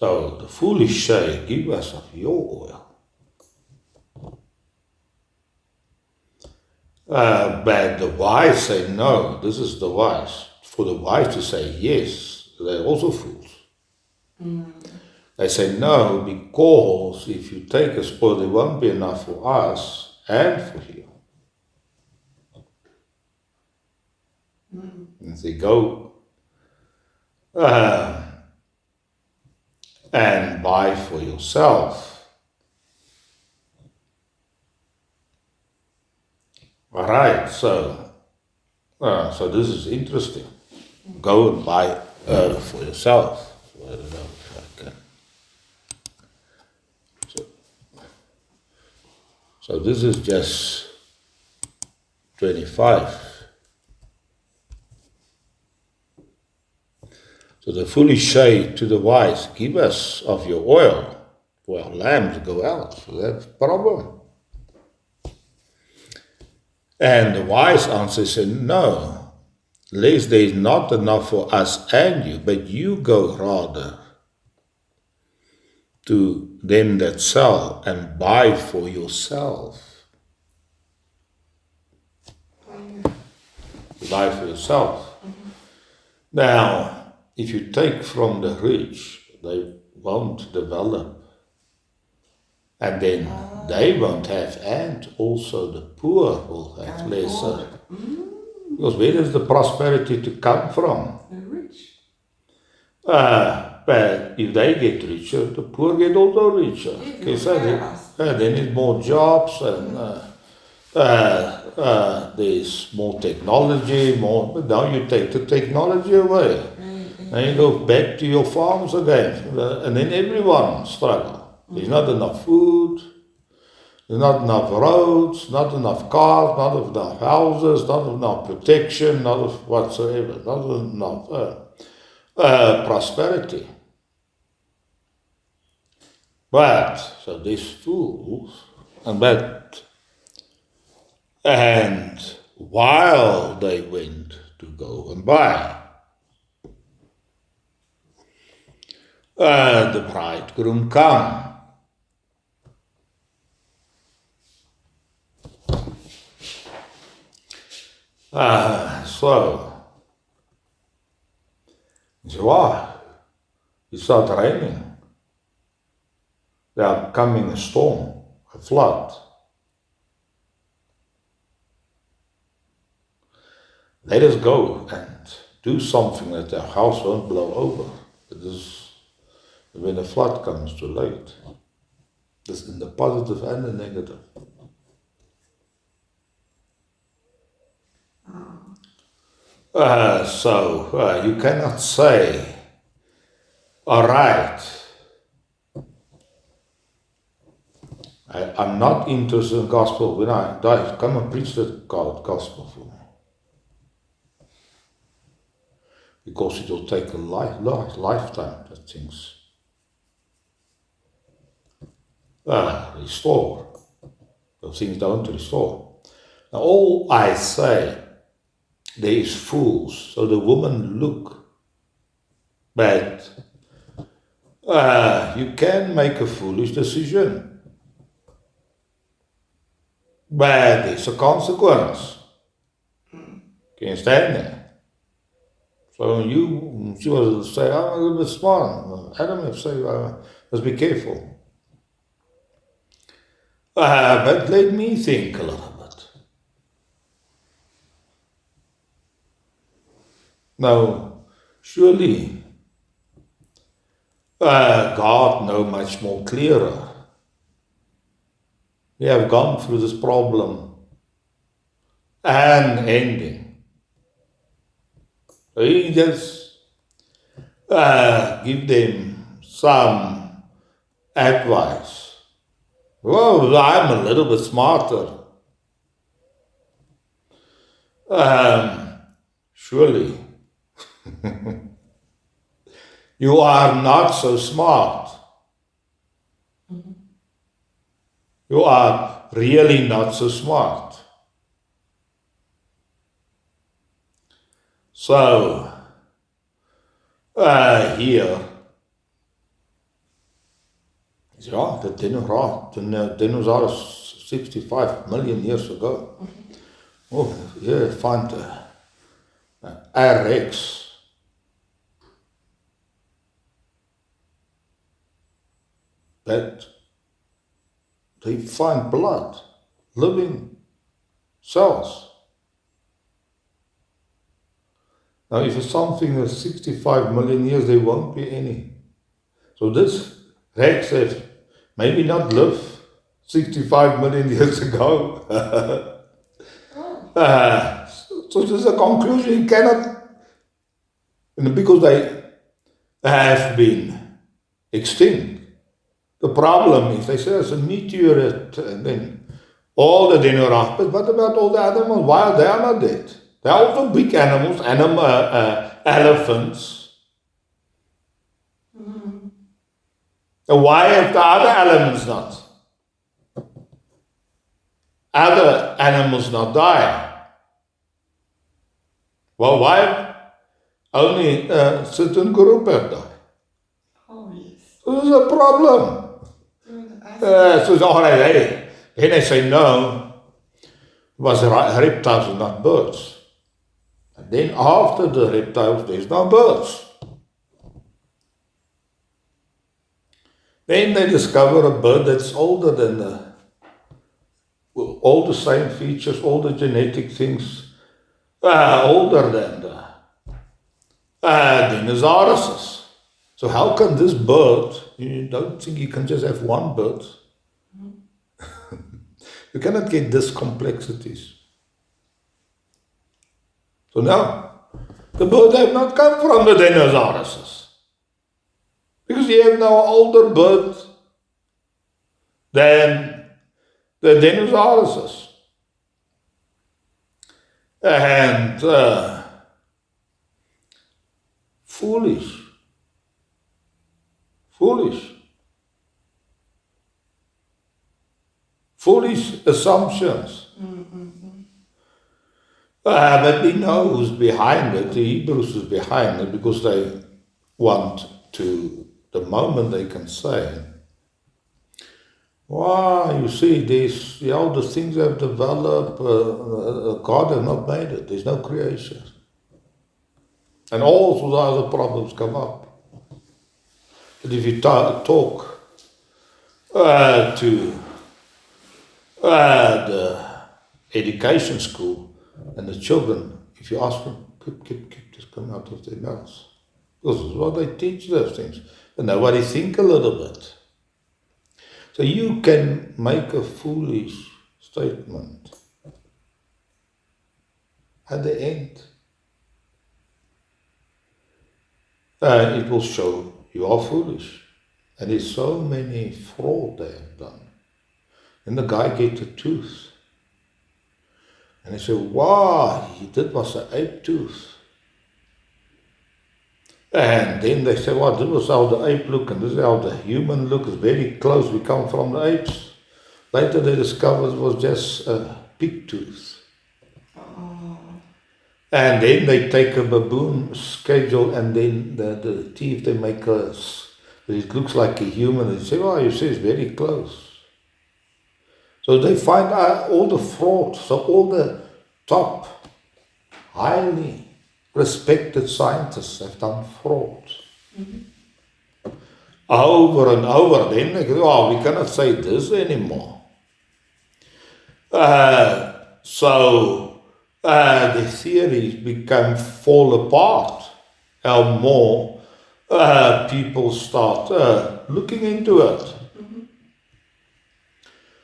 So the foolish say, give us of your oil. But the wise say, no, this is the wise. For the wise to say yes, they're also fools. They say no, because if you take a spoil, there won't be enough for us and for you. And they go and buy for yourself. All right, so this is interesting. Go and buy for yourself. I don't know if I can. So this is just 25. So the foolish say to the wise, give us of your oil, for our lamps go out. So that's a problem. And the wise answer said, no, lest there is not enough for us and you, but you go rather to them that sell and buy for yourself. Buy for yourself. Now, if you take from the rich, they won't develop. And then they won't have, and also the poor will have lesser. Because where does the prosperity to come from? The rich. But if they get richer, the poor get also richer. Okay, so then there's more jobs and there's more technology, but now you take the technology away. And you go back to your farms again. And then everyone struggles. There's not enough food, there's not enough roads, not enough cars, not enough houses, not enough protection, not enough whatsoever, not enough prosperity. But, so these fools, and while they went to go and buy, the bridegroom come. So, he said, why? It started raining. They are coming a storm, a flood. Let us go and do something that our house won't blow over. It is when the flood comes too late. This in the positive and the negative. So you cannot say, all right, I'm not interested in gospel. When I die, come and preach the gospel for me. Because it will take a lifetime that things restore. Those things don't restore. Now all I say, there is fools. So the woman look, but you can make a foolish decision. But there's a consequence. Can you stand there? So she was say, I'm a little bit smart. Adam would say, let's be careful. But let me think a little bit. Now, surely God knows much more clearer. We have gone through this problem and ending. He just give them some advice. Well, I'm a little bit smarter. Surely you are not so smart. You are really not so smart. So, here, Ja, the dinosaurs 65 million years ago. Oh, here find R-Rex. That they find blood, living cells. Now, if it's something that's 65 million years, there won't be any. So this Rex has maybe not lived 65 million years ago. So this is a conclusion you cannot, because they have been extinct. The problem is, they say it's a meteorite, and then all the dinosaurs, but what about all the animals? Why are they not dead? They are also big animals, elephants. And why have the other elements not? Other animals not die? Well, why only a certain group have died? Oh, yes. So this is a problem. So it's all right, hey. Then they say no, it was reptiles and not birds. And then after the reptiles, there's no birds. Then they discover a bird that's older than all the same features, all the genetic things, older than the dinosaurs. So how can this bird, you don't think you can just have one bird? You cannot get these complexities. So now, the birds have not come from the dinosaurs. Because you have now an older bird than the dinosaurs. And foolish assumptions. But we know who's behind it. The Hebrews is behind it because they want to, the moment they can say, wow, you see, all the things have developed, God has not made it. There's no creation. And all sorts of other problems come up. But if you talk to the education school and the children, if you ask them, keep just come out of their mouths. Because this is what they teach those things. But nobody think a little bit. So you can make a foolish statement. At the end, it will show you are foolish. And there's so many fraud they have done. And the guy gets a tooth. And they say, wow, that was an ape tooth. And then they say, well, this was how the ape look and this is how the human look. It's very close. We come from the apes. Later they discovered it was just a pig tooth. Oh. And then they take a baboon schedule and then the teeth, they make it looks like a human. They say, oh, you see, it's very close. So they find out all the fraud. So all the top, highly respected scientists have done fraud. Over and over. Then they go, oh, we cannot say this anymore. So the theories fall apart. How more people start looking into it.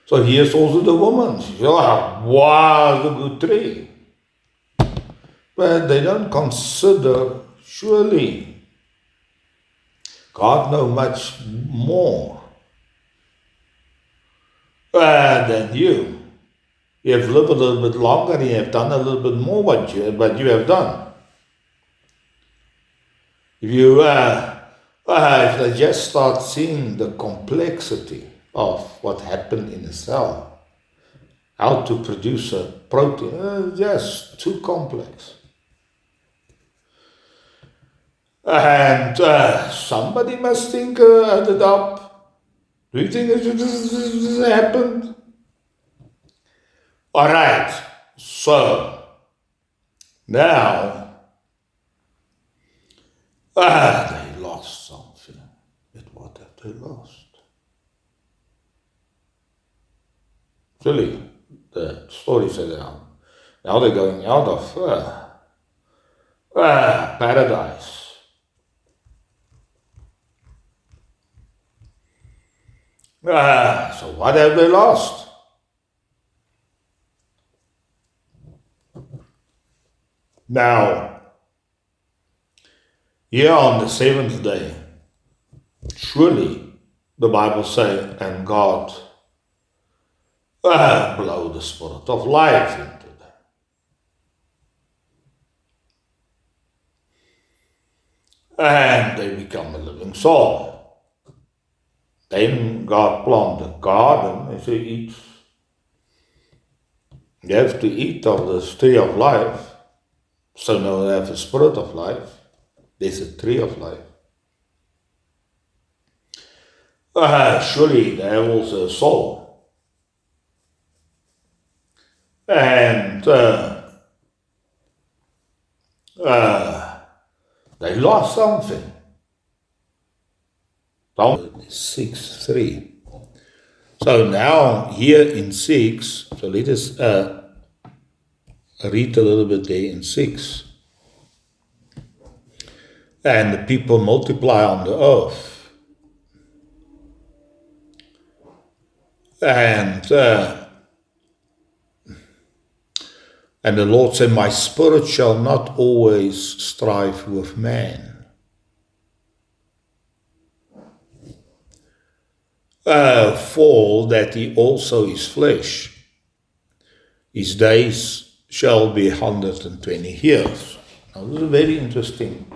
So here's also the woman. She says, oh, wow, the good tree. But they don't consider, surely, God knows much more than you. You have lived a little bit longer and you have done a little bit more what you have done. If they just start seeing the complexity of what happened in a cell, how to produce a protein, just too complex. And somebody must think it up. Do you think this happened? All right, so now they lost something. But what have they lost? Really, the story said now they're going out of paradise. So what have they lost? Now, here on the seventh day, surely the Bible says, and God blow the spirit of life into them. And they become a living soul. Then God planted a garden and said, eat. You have to eat of the tree of life. So now they have a spirit of life. There's a tree of life. Surely they have also a soul. And they lost something. 6:3. So now here in 6, so let us read a little bit there in 6. And the people multiply on the earth. And the Lord said, my spirit shall not always strive with man. For that he also is flesh. His days shall be 120 years. Now this is a very interesting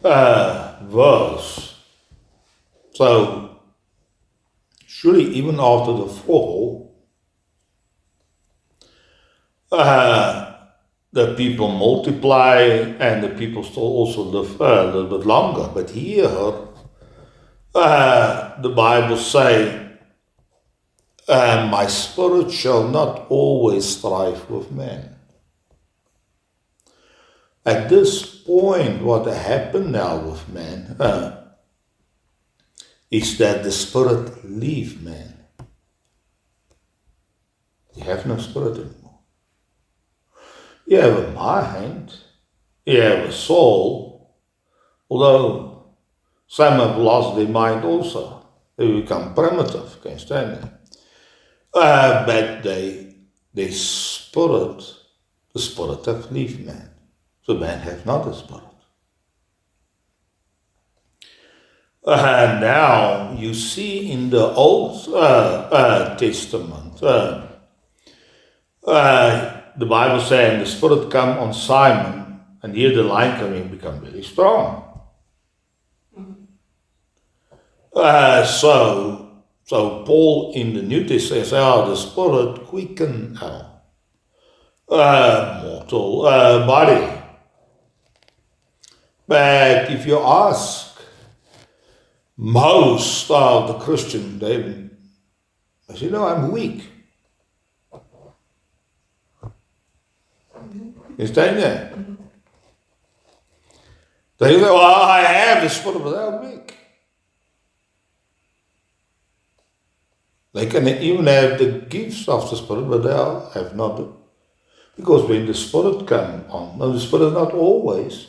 verse. So, surely even after the fall, the people multiply and the people still also live a little bit longer. But here, the Bible say, my spirit shall not always strive with man. At this point, what happened now with man is that the spirit leave man. You have no spirit anymore. You have a mind, you have a soul, although some have lost their mind also. They become primitive, can't stand it. But their spirit, the spirit have leave man. So man have not a spirit. Now you see in the Old Testament, the Bible saying the spirit come on Simon, and here the line coming become very strong. So Paul in the New Testament says, the spirit quicken our mortal body. But if you ask most of the Christians, they say, no, I'm weak. You stand there? They say, well, I have the spirit, but I'm weak. They can even have the gifts of the Spirit, but they have not. Because when the Spirit comes on, no, the Spirit is not always.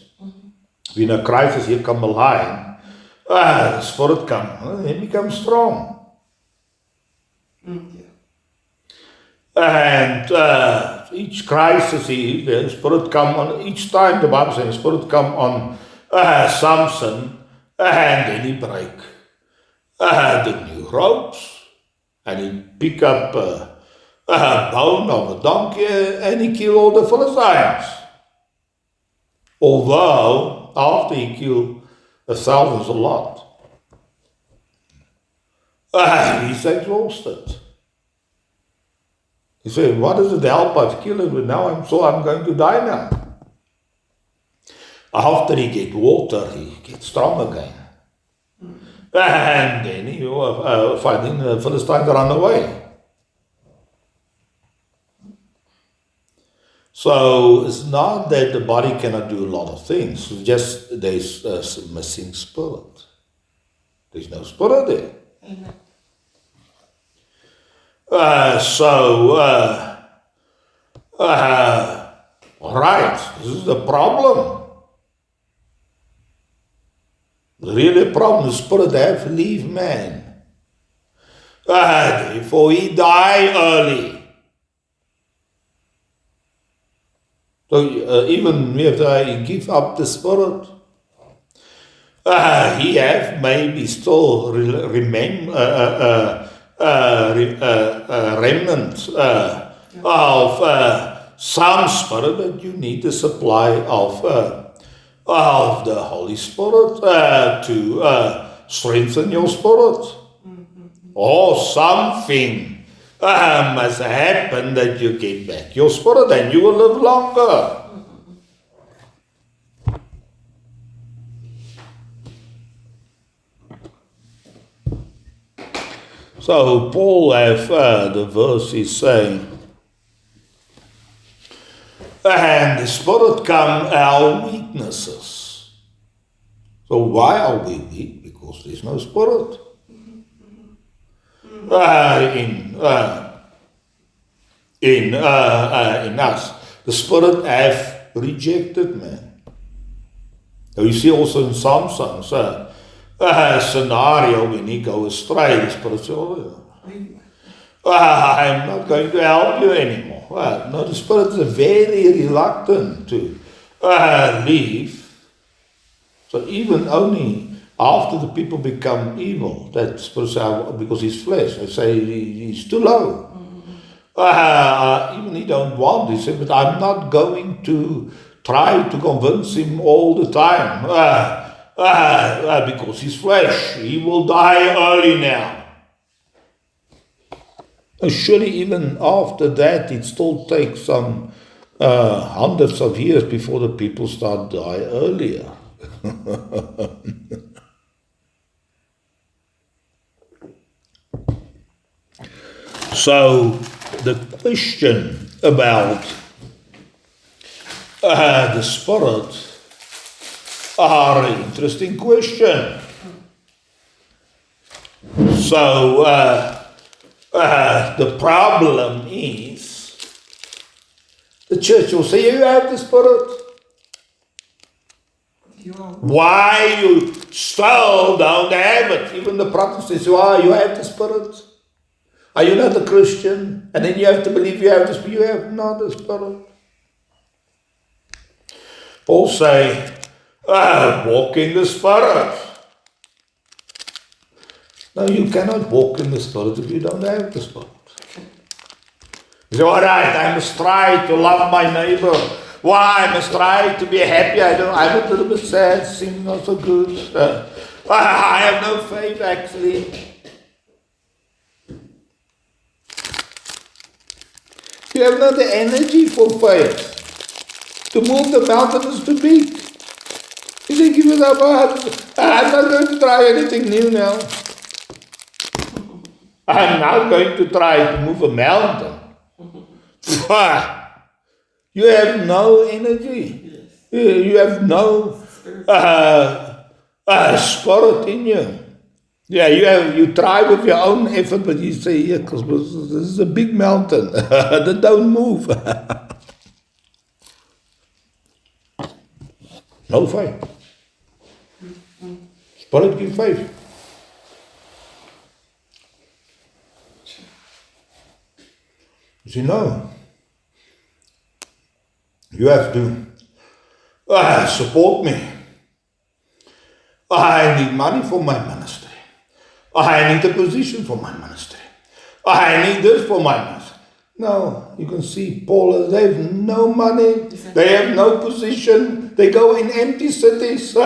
When a crisis here come alive, the Spirit comes, it becomes strong. And each crisis, the Spirit come on, each time the Bible says the Spirit come on Samson, and then he break the new ropes. And he pick up a bone of a donkey and he kill all the Philistines. Although, after he killed 1,000 a lot, he's exhausted. He said, what does it help? I've killed him, but now I'm going to die now. After he get water, he gets strong again. And then he was fighting the Philistine to run away. So it's not that the body cannot do a lot of things, it's just there's a missing spirit. There's no spirit there. Amen. Right, this is the problem. Really a problem, the spirit have to leave man. Therefore he die early. So even if they give up the spirit, he have maybe still remnants of some spirit, but you need the supply of the Holy Spirit to strengthen your spirit. Or something must happen that you get back your spirit and you will live longer. So Paul have the verse is saying, and the Spirit come our weaknesses. So why are we weak? Because there's no Spirit in us. The Spirit have rejected man. Now you see also in some songs, scenario when he goes astray, the Spirit says, I'm not going to help you anymore. No, the Spirit is very reluctant to leave. So even only after the people become evil, that Spirit says, because he's flesh, they say he's too low. Even he don't want, he said, but I'm not going to try to convince him all the time. Because he's flesh, he will die early now. Surely even after that, it still takes some hundreds of years before the people start die earlier. So the question about the Spirit are an interesting question. So the problem is the church will say, you have the Spirit. Why you still don't have it? Even the Protestants say, why you have the Spirit? Are you not a Christian? And then you have to believe you have the Spirit. You have not the Spirit. Paul say, walk in the Spirit. No, you cannot walk in the Spirit if you don't have the Spirit. You say, all right, I must try to love my neighbor. Why? I must try to be happy. I'm a little bit sad, things not so good. I have no faith, actually. You have not the energy for faith. To move the mountain is too big. You say, give it up. I'm not going to try anything new now. I'm not going to try to move a mountain. You have no energy. You have no spirit in you. Yeah, you try with your own effort, but you say, yeah, because this is a big mountain. That don't move. No faith. Spirit give faith. You see, no. You have to support me. I need money for my ministry. I need a position for my ministry. I need this for my ministry. No, you can see Paul, they have no money. They have no position. They go in empty cities. They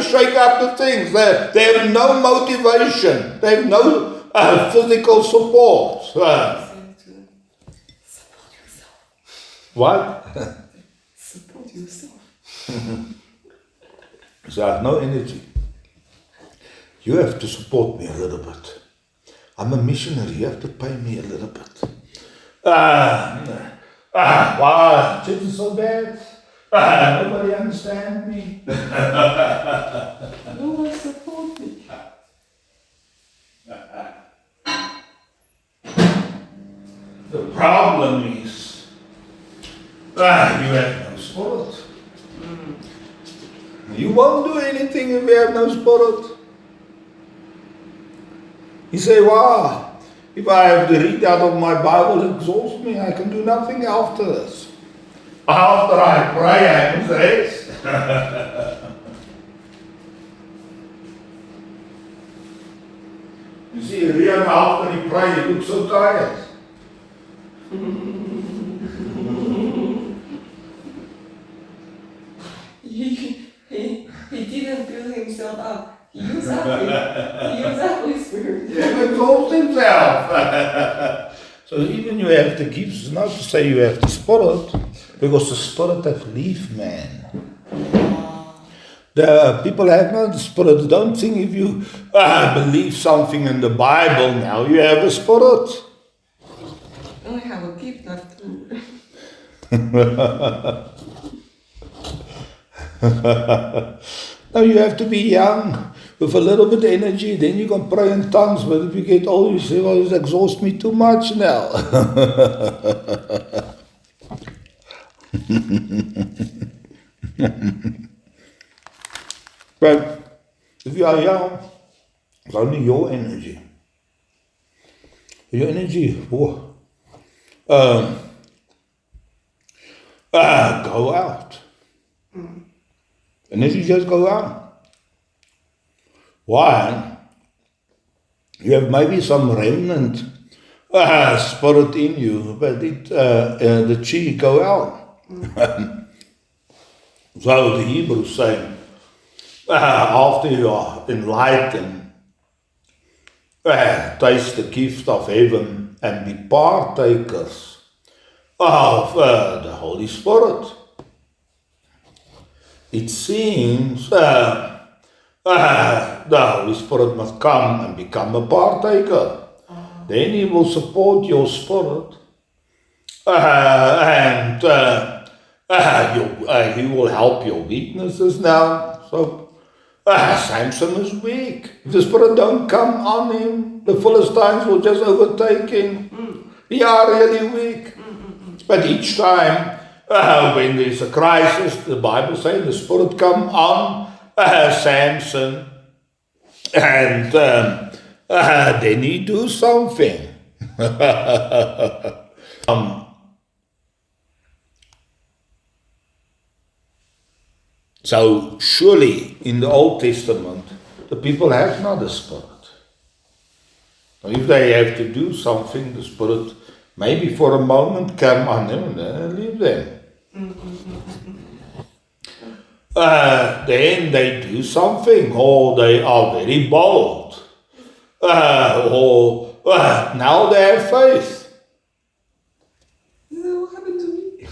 shake up the things. They have no motivation. They have no physical support. Support yourself. What? Support yourself. So I have no energy. you have to support me a little bit. I'm a missionary, you have to pay me a little bit. Why? Church is so bad. Nobody understands me. No one support me. The problem is, you have no spirit. You won't do anything if you have no spirit. You say, wow, if I have to read out of my Bible, it exhausts me. I can do nothing after this. After I pray, I must rest. You see, Rian, after he prayed, he looked so tired. He didn't build himself up. He used up Holy Spirit. He exalts himself. So even you have the gifts, it's not to say you have the spirit, because the spirit have leave man. The people have not the spirit. Don't think if you believe something in the Bible now, you have a spirit. I have a gift left too. Now you have to be young with a little bit of energy, then you can pray in tongues. But if you get old, you say, well, it exhausts me too much now. But if you are young, it's only your energy. Your energy will go out. And if you just go out, why? You have maybe some remnant spirit in you, but the chi go out. So the Hebrews say, after you are enlightened, taste the gift of heaven and be partakers of the Holy Spirit. It seems the Holy Spirit must come and become a partaker. Then He will support your spirit and He will help your weaknesses now. So Samson is weak. If the Spirit don't come on him, the Philistines will just overtake him. They are really weak. But each time when there's a crisis, the Bible says the Spirit come on Samson, and then he do something. So surely in the Old Testament, the people have not the Spirit. Now, if they have to do something, the Spirit maybe for a moment come on them and then leave them. Then they do something, or they are very bold, or now they have faith. What happened to me?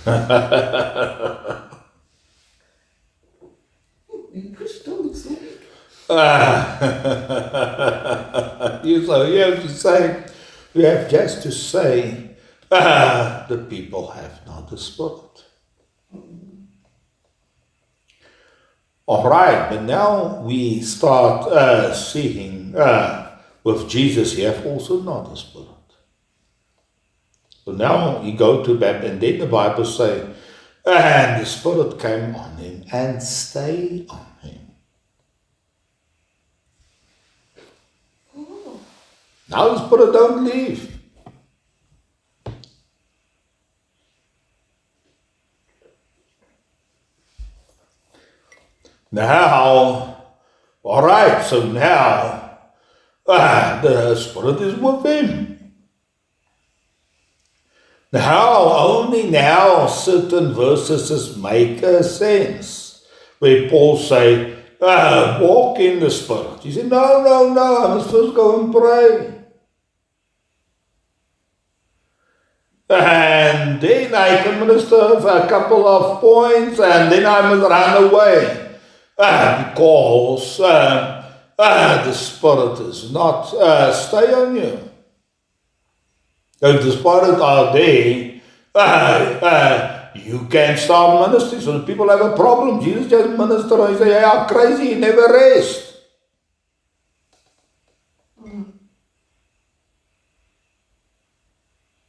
You push don't look so weak. So you have to say, you have just to say, the people have not the Spirit. All right, but now we start seeing with Jesus, he have also not the Spirit. So now you go to baptism, and then the Bible say, and the Spirit came on him and stayed on him. Oh. Now the Spirit don't leave. Now, all right, so now the Spirit is with him. Now, only now certain verses make sense. Where Paul say, walk in the Spirit. He said, no, I must first go and pray. And then I can minister a couple of points and then I must run away. Because the Spirit is not stay on you. If the Spirit are there, you can start ministry. So people have a problem. Jesus just minister and say, "Yeah, I'm crazy, you never rest."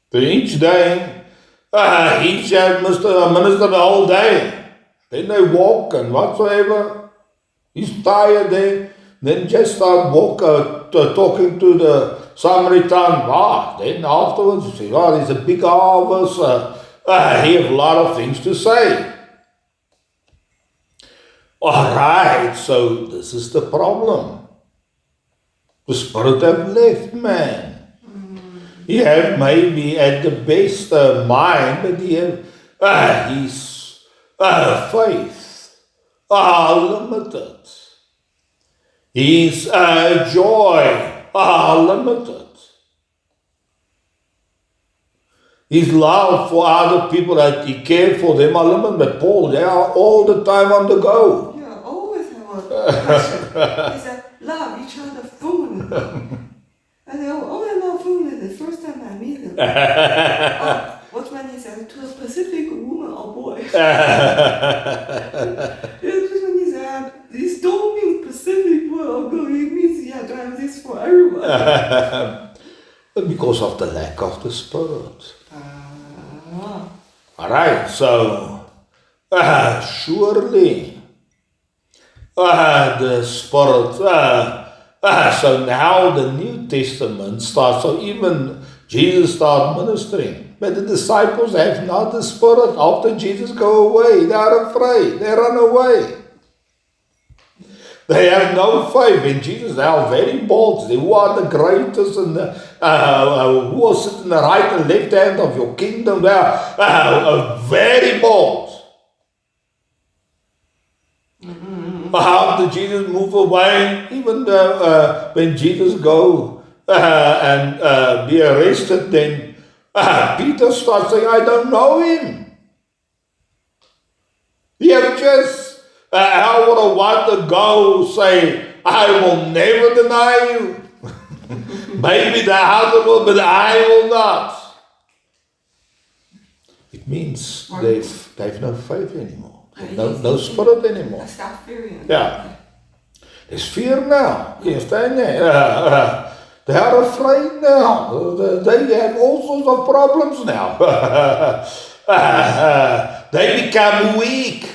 So each day, he just minister the whole day. Then they walk and whatsoever. He's tired there. Then just start talking to the Samaritan. Then afterwards you say, there's a big harvest. He have a lot of things to say. Alright, so this is the problem. The Spirit have left man. He have maybe at the best mind, but he have his faith limited. His joy limited. His love for other people that he cared for them are limited. But Paul, they are all the time on the go. Yeah, always have a passion. He said, love each other fully. I said, not fully the first time I meet him. What when he said, to a Pacific woman or boy? Just when he said, this don't mean Pacific boy or girl, it means you have to have this for everyone. Because of the lack of the Spirit. Alright, so surely the Spirit, so now the New Testament starts, so even Jesus started ministering, but the disciples have not the Spirit. After Jesus go away, they are afraid, they run away. They have no faith in Jesus. They are very bold. Who are the greatest and who will sit in the right and left hand of your kingdom? They are very bold. After Jesus move away, even when Jesus go and be arrested, then Peter starts saying, I don't know him. He have just hour or what ago say, I will never deny you. Maybe the other will, but I will not. It means they've no faith anymore. No Spirit anymore. I start fearing. Yeah. There's fear now. You understand that? They are afraid now. They have all sorts of problems now. They become weak.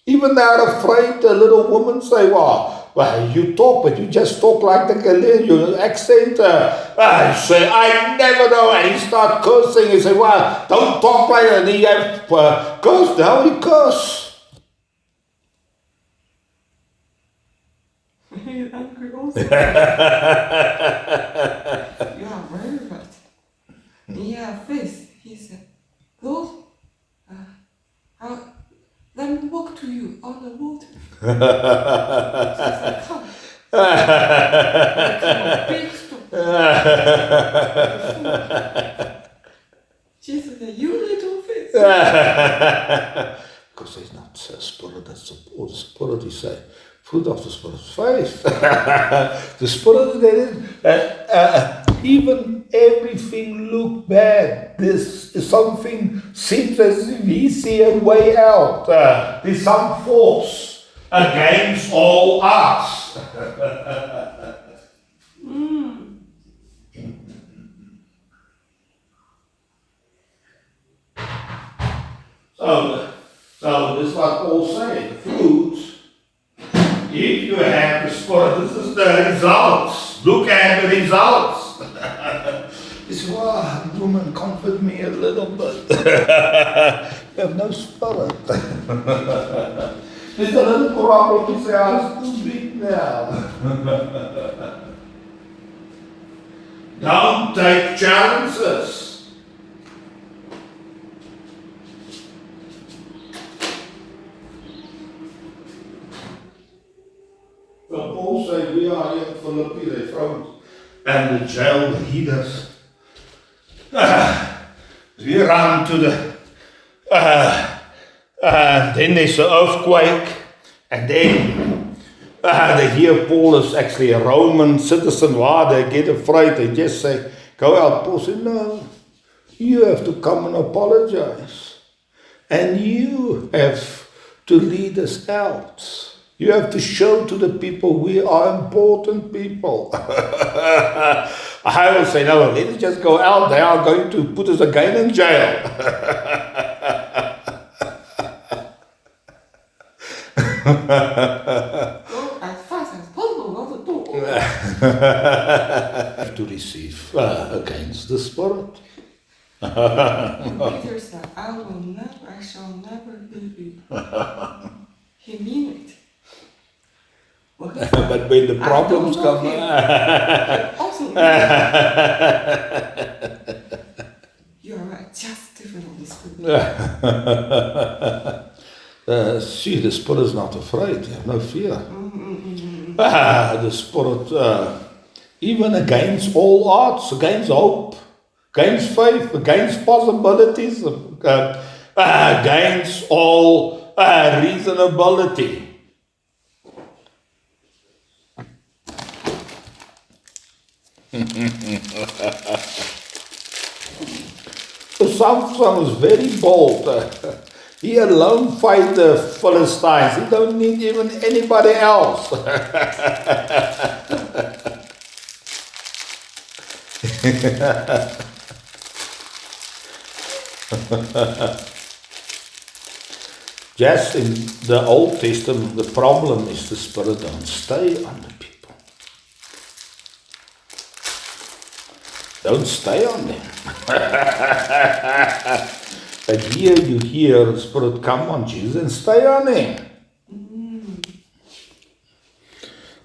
Even they are afraid. The little woman say, well, you talk, but you just talk like the Galilean. Your accent, you say, I never know. And he start cursing. He say, well, don't talk like that. And he have cursed. Now he curse. He's angry also. You are very right. Yeah, faith. He said, Lord, let me walk to you on the water. So I said, come. Come on, big stone. Jesus said, you little faith. Because there's not a Spirit that supports. The Spirit, he said, fruit of the Spirit is faith. The Spirit that is, even everything look bad. This is something seems as if he see a way out. There's some force against all us. So this is what Paul said. The fruit. If you have the Spirit, this is the results. Look at the results. You say, well, woman, comfort me a little bit. You have no Spirit. There's a little problem. You say, I'm too big now. Don't take chances. So Paul said, we are here in Philippi, they throw and the jail leaders. We run to the, then there's an earthquake, and then they hear Paul is actually a Roman citizen. Wow, they get afraid. They just say, go out. Paul said, no, you have to come and apologize. And you have to lead us out. You have to show to the people we are important people. I will say, no, let us just go out. They are going to put us again in jail. Go as fast as possible out the door. Have to receive against the Spirit. Peter said, I shall never leave you. He mean it. But when the problems come, also, you are right, just different on the Spirit. see, the Spirit is not afraid. You have no fear. The Spirit, even against all odds, against hope, against faith, against possibilities, against all reasonability. So Samson was very bold. He alone fight the Philistines. He don't need even anybody else. Just in the Old Testament, the problem is the Spirit don't stay on the people. Don't stay on them. But here you hear the Spirit come on Jesus and stay on him.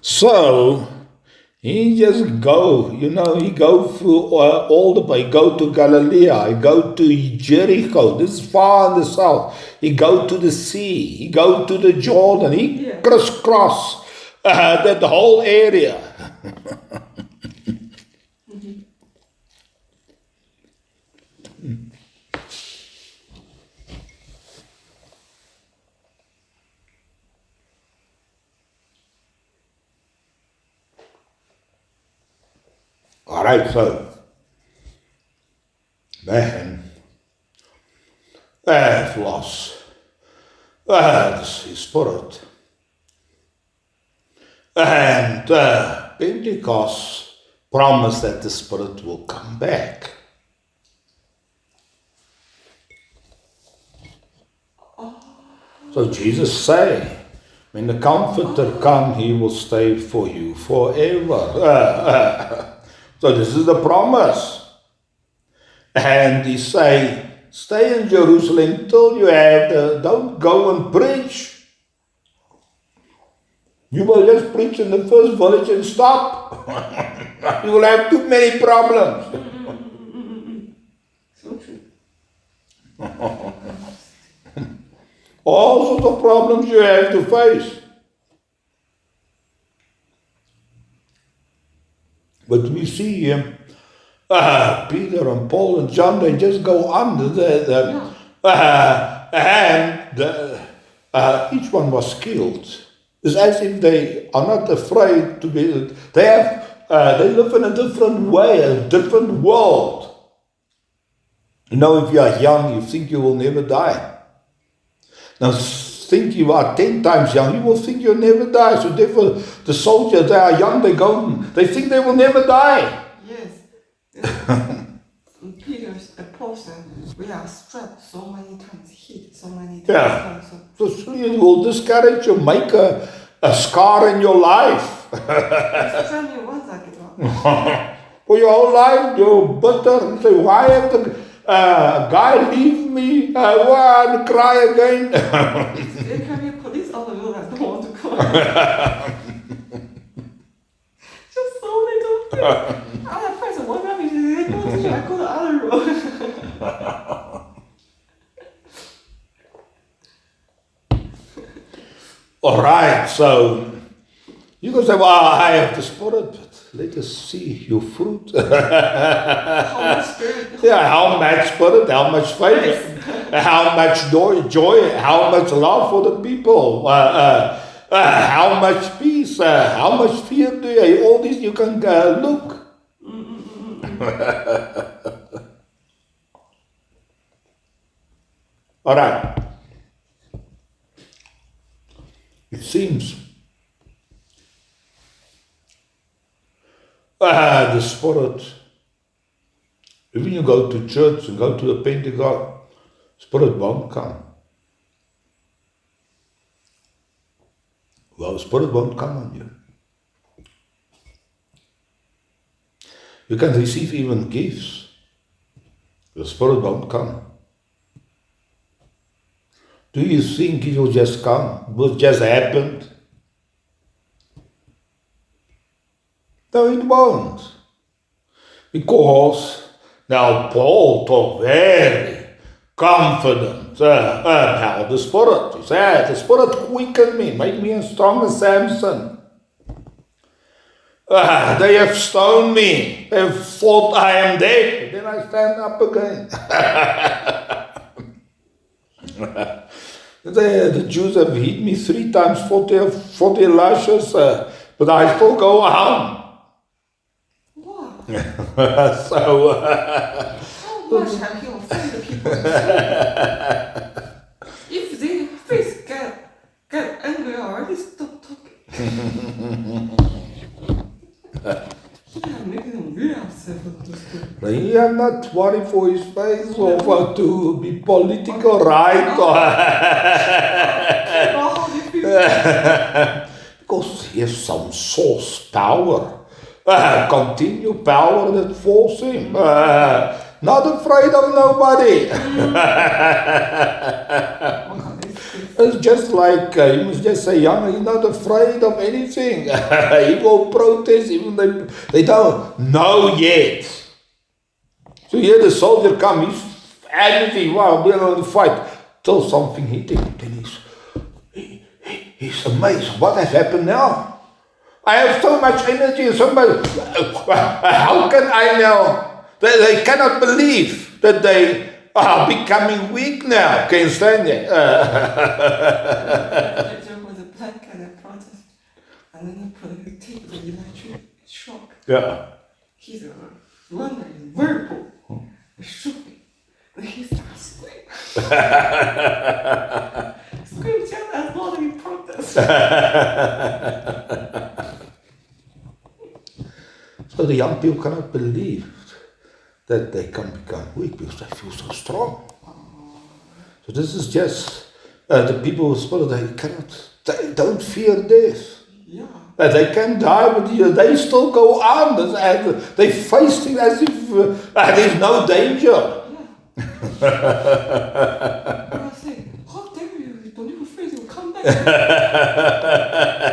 So, he just go, he go through all the way. He go to Galilee, he go to Jericho, this is far in the south. He go to the sea, he go to the Jordan, he crisscross that whole area. All right, so, man, I've lost his Spirit. And Pentecost promised that the Spirit will come back. So Jesus say, when the Comforter come, he will stay for you forever. So this is the promise. And he say, stay in Jerusalem till you have don't go and preach. You will just preach in the first village and stop. You will have too many problems. So true. All sorts of problems you have to face. But we see him, Peter and Paul and John, they just go on. And each one was skilled. It's as if they are not afraid to be, they live in a different way, a different world. If you are young, you think you will never die. Now think you are 10 times young, you will think you'll never die. So therefore, the soldiers, they are young, they think they will never die. Yes. Peter's Paul said, we are strapped so many times, hit so many times. Yeah. So it will discourage you, make a scar in your life. For your whole life, you're bitter and say, why have the guy leave me? I want to cry again. There can be police on the road, I don't want to cry. Just so little. I press one rubbish, they go to I go the other road. All right, so you can say, well, I have the Spirit, but let us see your fruit. How much spirit? Yeah, how much Spirit, how much faith, how much joy, how much love for the people. How much peace, how much fear do you have? All this you can look. All right. It seems the Spirit, when you go to church and go to a Pentecost, Spirit won't come. Well, Spirit won't come on you. You can receive even gifts. The Spirit won't come. Do you think it will just come? It will just happen? No, it won't. Because now Paul talked very confident about the Spirit. He said, the Spirit quickened me, made me as strong as Samson. They have stoned me. They have thought I am dead. Then I stand up again. The Jews have hit me 3 times, 40 lashes, but I still go on. Wow. So, How much have you offended people? If they face get angry already, stop talking. Yeah, making them really upset with this too. he am not worried for his face or for to be political right. How do you feel? Because he has some source power. Continue power that force him. Not afraid of nobody. It's just like, you must just say, young, he's not afraid of anything. He will protest even they don't know yet. So here the soldier comes, he's anything, wow, we're going to fight. Till something hit him. Then he's amazed. What has happened now? I have so much energy, so much. How can I now? They cannot believe that they are becoming weak now. Can you stand there? There was a blanket and protest, and then they put a tape with electric shock. Yeah. He's a runner, he's verbal. They shook me. But he starts screaming. Scream just as loud in protest. So the young people cannot believe that they can become weak because they feel so strong. So this is just the people with Spirit, they don't fear death. Yeah. They can die, but they still go on. They face it as if there's no danger. And I say, how dare you? Don't you afraid you'll come back?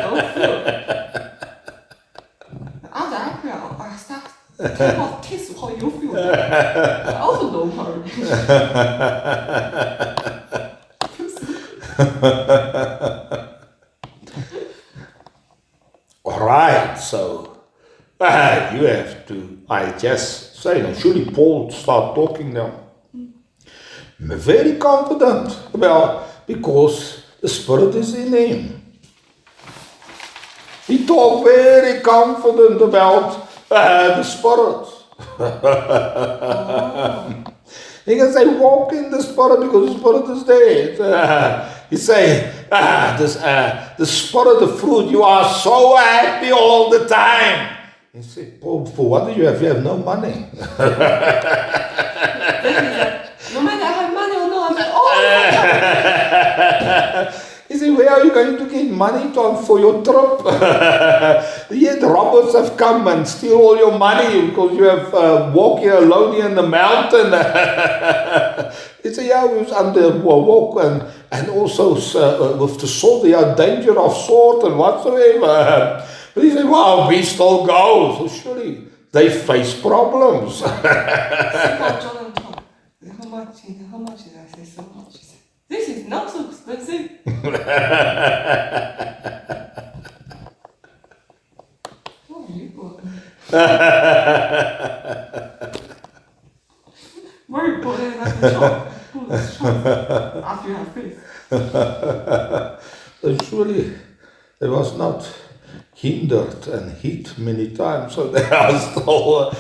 Don't feel. 按照 April, I start talking about taste how you feel. I also don't worry. Alright, so you have to, I just say, now surely Paul start talking now. Very confident about, because the Spirit is in him. He talked very confident about the Spirit. He can say, walk in the Spirit because the Spirit is there. He say, the Spirit, the fruit, you are so happy all the time. He said, Paul, for what do you have? You have no money. No matter I have money or not, I'm like, He said, where are you going to get money for your trip? Yet robbers have come and steal all your money because you have walked here alone here in the mountain. He said, yeah, we was under walk and also with the sword, there are danger of sword and whatsoever. But he said, wow, we still go. So surely they face problems. John Tom, how much did I say so much? He said, this is not so expensive. Oh, you go. Very important, like a shock. Pull the shock after you have faith. So surely They was not hindered and hit many times, so they are still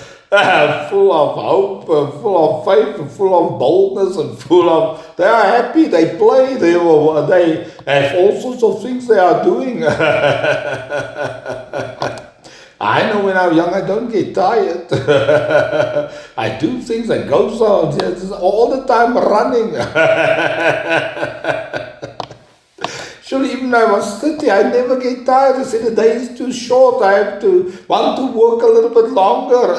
full of hope, full of faith, and full of boldness, and they are happy, they play, they have all sorts of things they are doing. I know when I'm young, I don't get tired. I do things, I go all the time running. Surely even when I was 30, I never get tired. I said the day is too short. I have to want to work a little bit longer.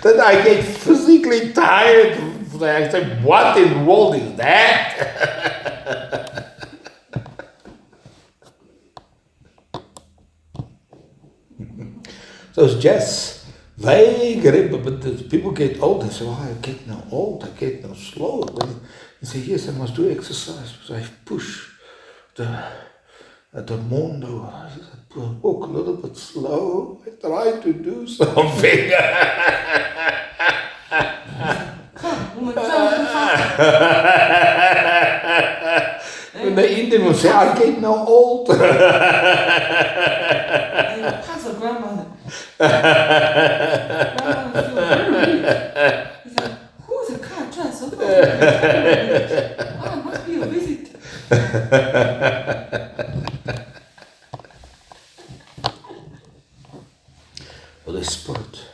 Then I get physically tired. I say, what in the world is that? So it's just vague, but people get old. They say, oh, I get now old, I get now slow. You say, yes, I must do exercise. So I push the mondo. I walk a little bit slow. I try to do something. When the Indian will say, I get now old. Pass a grandmother. Grandmother feel very weak. He said, who's a car drives so fast? Oh, it must be a visit. Well, the spirit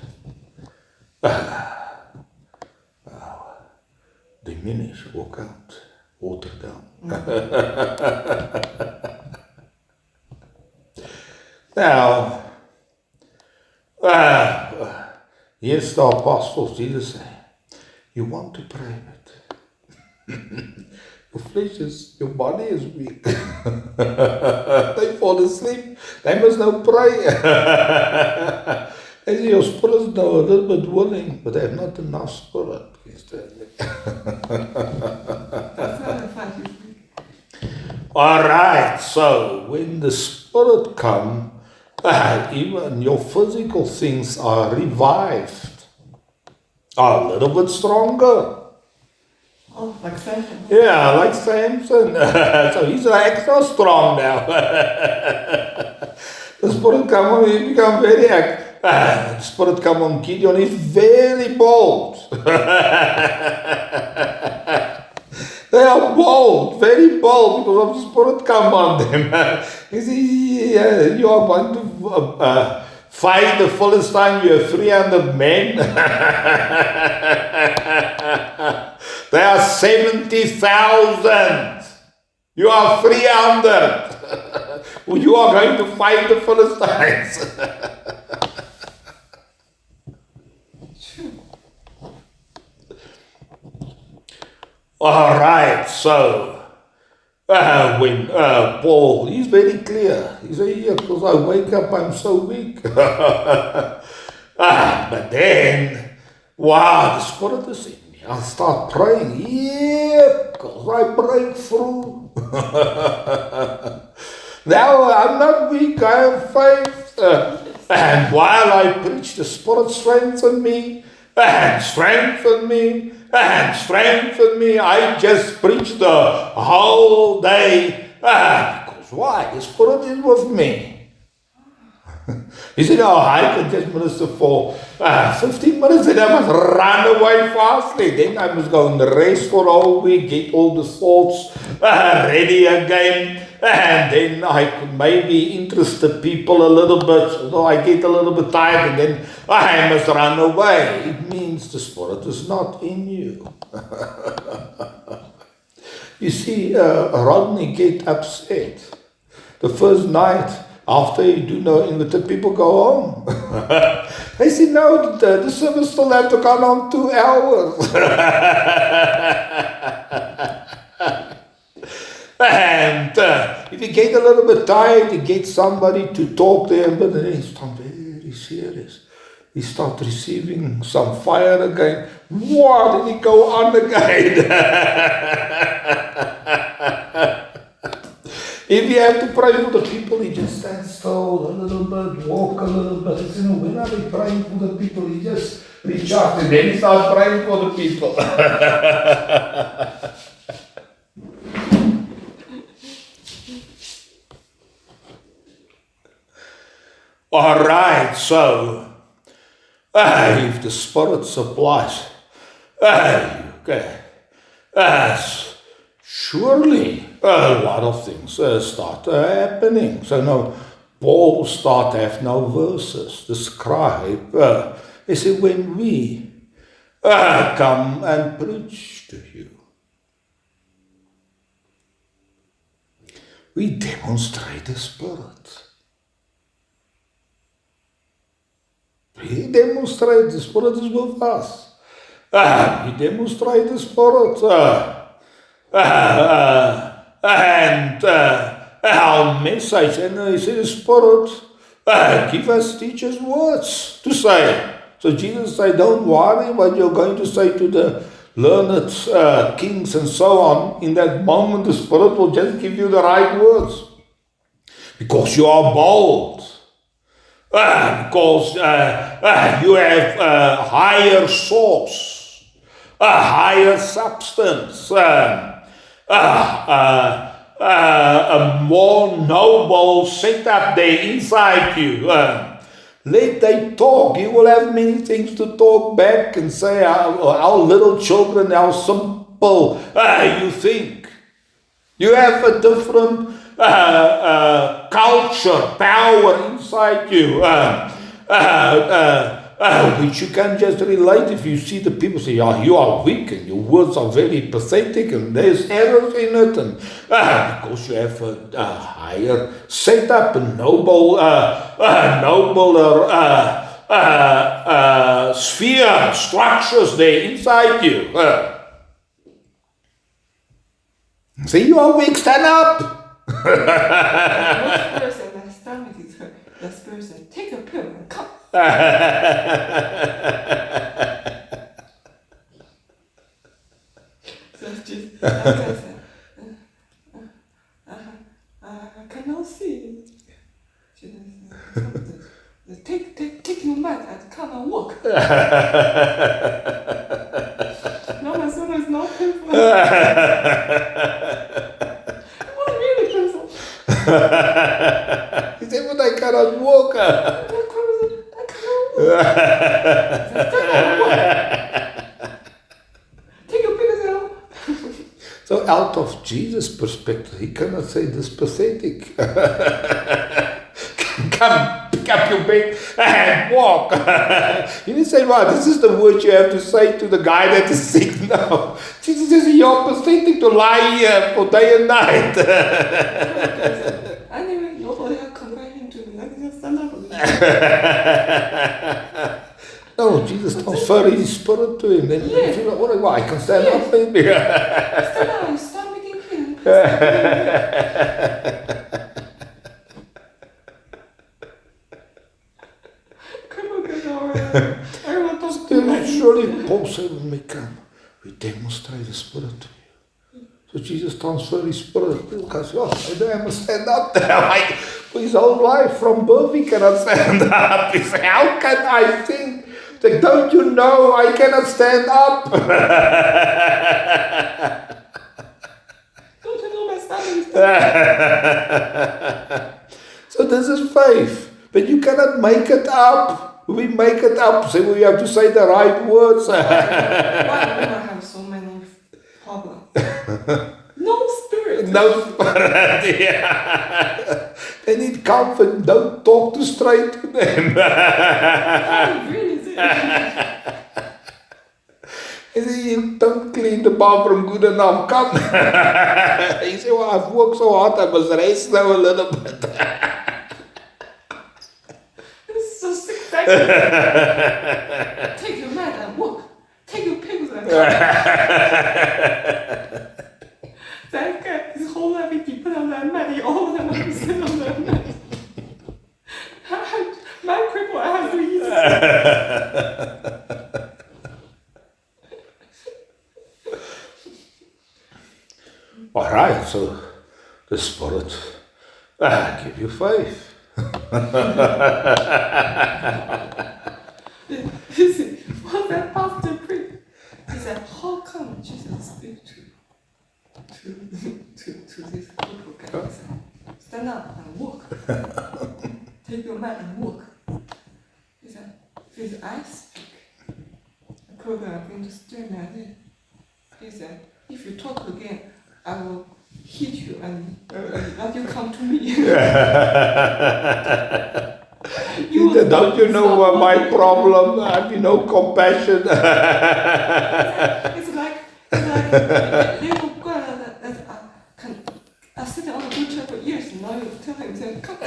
diminish, walk out, water down. Now, here's the apostles, Jesus say, you want to pray, but your flesh your body is weak. They fall asleep. They must now pray. They say your spirit is now a little bit willing, but they have not enough spirit. All right, so when the spirit comes, even your physical things are revived, are a little bit stronger. Oh, like Samson. Yeah, like Samson. So he's extra strong now. The spirit come on, he become very the spirit come on Gideon, he's very bold. They are bold, very bold, because of the spirit come on them. You see, you are going to fight the Philistine, you have 300 men. They are 70,000. You are 300. You are going to fight the Philistines. All right, so when Paul, he's very clear. He said, yeah, because I wake up, I'm so weak. But then, wow, the Spirit is in me. I'll start praying. Yeah, because I break through. Now I'm not weak, I have faith. And while I preach, the Spirit strengthened me, and strengthened me, and strengthened me. I just preached the whole day. Because why? The Spirit is with me. He said, oh, I can just minister for 15 minutes and I must run away fastly. Then I must go and rest for a whole week, get all the thoughts ready again. And then I could maybe interest the people a little bit, although I get a little bit tired, and then I must run away. It means the Spirit is not in you. You see, Rodney get upset. The first night, after you do no invited, people go home. They say, no, the service still have to come on 2 hours. And if you get a little bit tired, you get somebody to talk to him, but then he starts very serious. He starts receiving some fire again. What? Did he go on again? If you have to pray for the people, he just stands still a little bit, walk a little bit. He says, no, when are they praying for the people? He just reach out and then he starts praying for the people. All right, so if the Spirit supplies, okay, surely a lot of things start happening. So now Paul start have now verses describe. He said, when we come and preach to you, we demonstrate the Spirit. We demonstrate the Spirit is with us. We demonstrate the Spirit. And our message, and he said, the Spirit, give us, teach us words to say. So Jesus said, don't worry what you're going to say to the learned kings and so on. In that moment, the Spirit will just give you the right words. Because you are bold. Because you have a higher source, a higher substance, a more noble setup there inside you. Let them talk. You will have many things to talk back and say how little children, how simple you think. You have a different culture, power inside you, which you can just relate. If you see the people say, "Yeah, you are weak and your words are very pathetic and there's errors in it," and because you have a higher setup, a nobler sphere, structures there inside you. Say, "You are weak, stand up." Most person, my stomach is hurt. This person, take a pill and come. So it's just, like I said, I cannot see. She says, take your mat and come and walk. No, my son is not painful. He said, but I cannot walk. I cannot walk. Take your pills out. So out of Jesus' perspective, he cannot say this pathetic. Come, pick up your bed and walk. He didn't say, well, this is the word you have to say to the guy that is sick now. Jesus says, you're pathetic to lie here for day and night. Anyway, nobody had convert him to me. I can just stand up. No, Jesus transferred his spirit to him. Then he said, well, I can stand up, maybe. Stand up and start making him. Surely Paul said, when we come, we demonstrate the Spirit to you. So Jesus transferred his Spirit. Because, I don't stand up there. Like, for his whole life, from birth, he cannot stand up. He said, how can I think? Like, don't you know I cannot stand up? Don't you know my stomach? So this is faith. But you cannot make it up. We make it up, so we have to say the right words. Why do I have so many problems? No spirit. No spirit, yeah. They need comfort. Don't talk too straight to them. Really? He said, you don't clean the bathroom good enough. Come. He said, well, I've worked so hard, I must rest now a little bit. So sick. Take your mat and walk. Take your pills and come. That guy, his whole life he put on that mat. He all the time sit on that mat. My cripple, I have to eat. All right, so the Spirit give you faith. Listen, what that pastor preached, he said, how come Jesus speak to this people? Guys? Stand up and walk. Take your man work. He said, if I speak, the program going to stay like this. He said, if you talk again, I will hit you and let you come to me. Don't you know what my problem? Have you no compassion? It's like they will go I sitting on the wheelchair for years and now you tell him, come. Do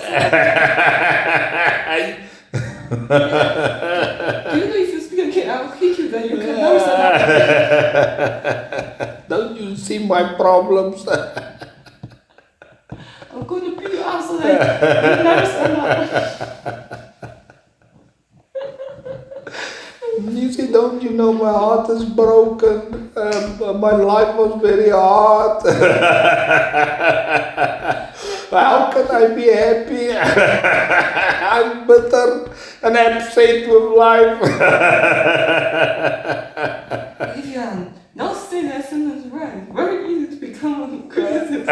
you know if you speak again, I will hit you, then you can never say that. Don't you see my problems? I'm going to beat you up so that you never stand up. You see, don't you know my heart is broken? My life was very hard. How can I be happy? I'm bitter and upset with life. If you are not saying that sentence right, it's very easy to become a criticism.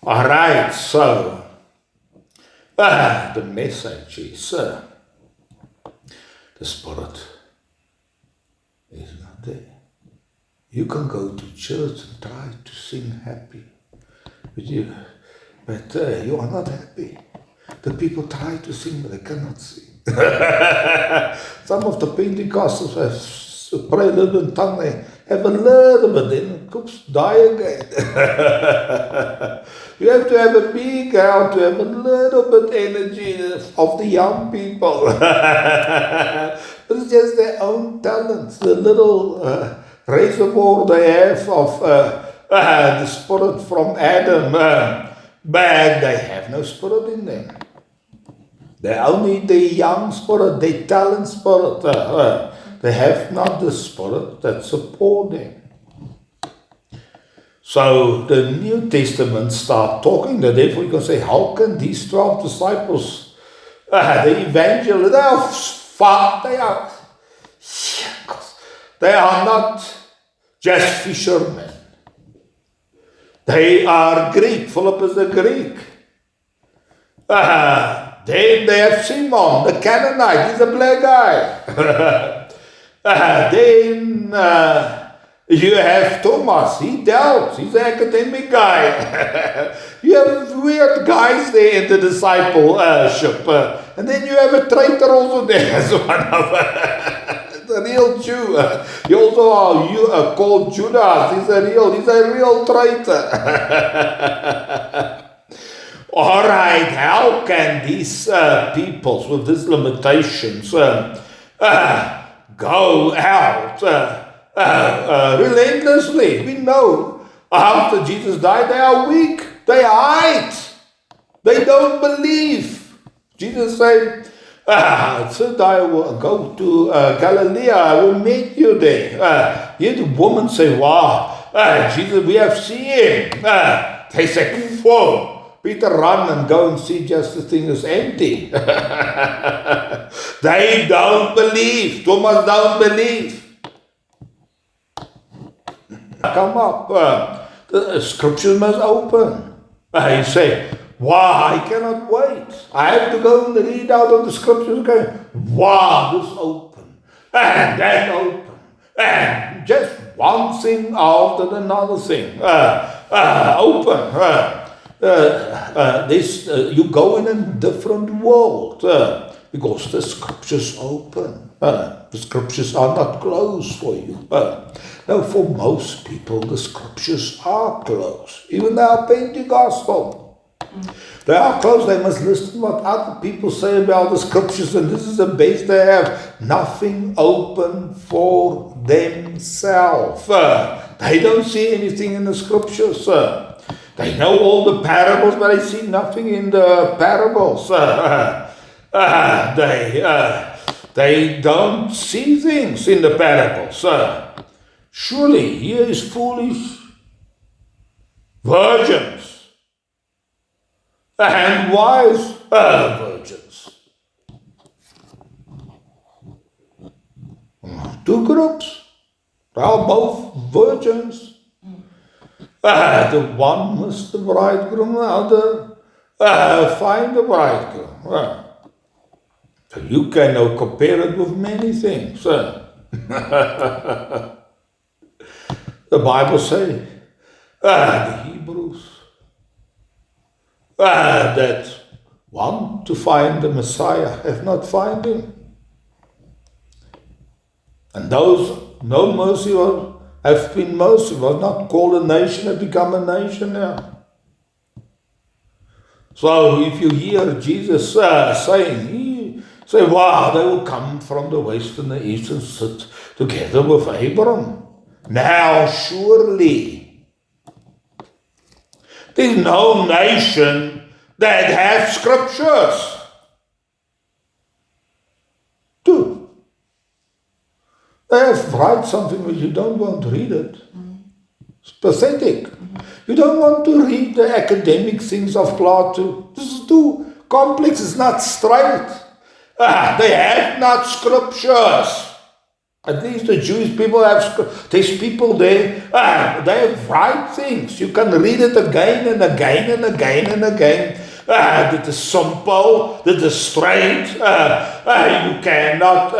All right, so the message is the Spirit is not there. You can go to church and try to sing happy, but you are not happy. The people try to sing, but they cannot sing. Some of the Pentecostals have pray a little in tongue, they have a little bit, then oops, die again. You have to have a big heart to have a little bit energy of the young people. It's just their own talents, the little reservoir they have of the spirit from Adam. But they have no spirit in them. They're only the young spirit, the talent spirit. They have not the spirit that supports them. So the New Testament start talking, therefore you can say, how can these 12 disciples, the evangelists, they are not just fishermen. They are Greek. Philip is a Greek. Then they have Simon, the Canaanite. He's a black guy. Then you have Thomas. He doubts. He's an academic guy. You have weird guys there in the discipleship. And then you have a traitor also there as one of the real Jew. You also are called Judas. He's a real traitor. All right, how can these peoples with these limitations go out relentlessly? We know after Jesus died, they are weak, they hide, they don't believe. Jesus said, since I will go to Galilee, I will meet you there. Here the woman said, wow, Jesus, we have seen him. They said, whoa. Peter, run and go and see just the thing is empty. They don't believe. Thomas don't believe. Come up. The scripture must open. He said, wow, I cannot wait. I have to go and read out of the scriptures again. Wow, this open. And that open. And just one thing after another thing. Open. You go in a different world because the scriptures open. The scriptures are not closed for you. Now, for most people, the scriptures are closed. Even they are Pentecostal. They are closed. They must listen to what other people say about the scriptures, and this is the base they have. Nothing open for themselves. They don't see anything in the scriptures. They know all the parables, but they see nothing in the parables. They don't see things in the parables. Surely here is foolish virgins and wise virgins. Two groups. They are both virgins. The one missed the bridegroom, the other find the bridegroom. So you can now compare it with many things. The Bible says, the Hebrews, that want to find the Messiah have not found him. And those no mercy have been mercy, was not called a nation, have become a nation now. So if you hear Jesus saying, say, wow, they will come from the west and the east and sit together with Abraham. Now surely there's no nation that has scriptures. Two. They have write something but you don't want to read it. It's pathetic. You don't want to read the academic things of Plato. This is too complex, it's not straight. They have not scriptures. At least the Jewish people have, there's people there, they have right things. You can read it again and again and again and again. That is simple, that is straight. You cannot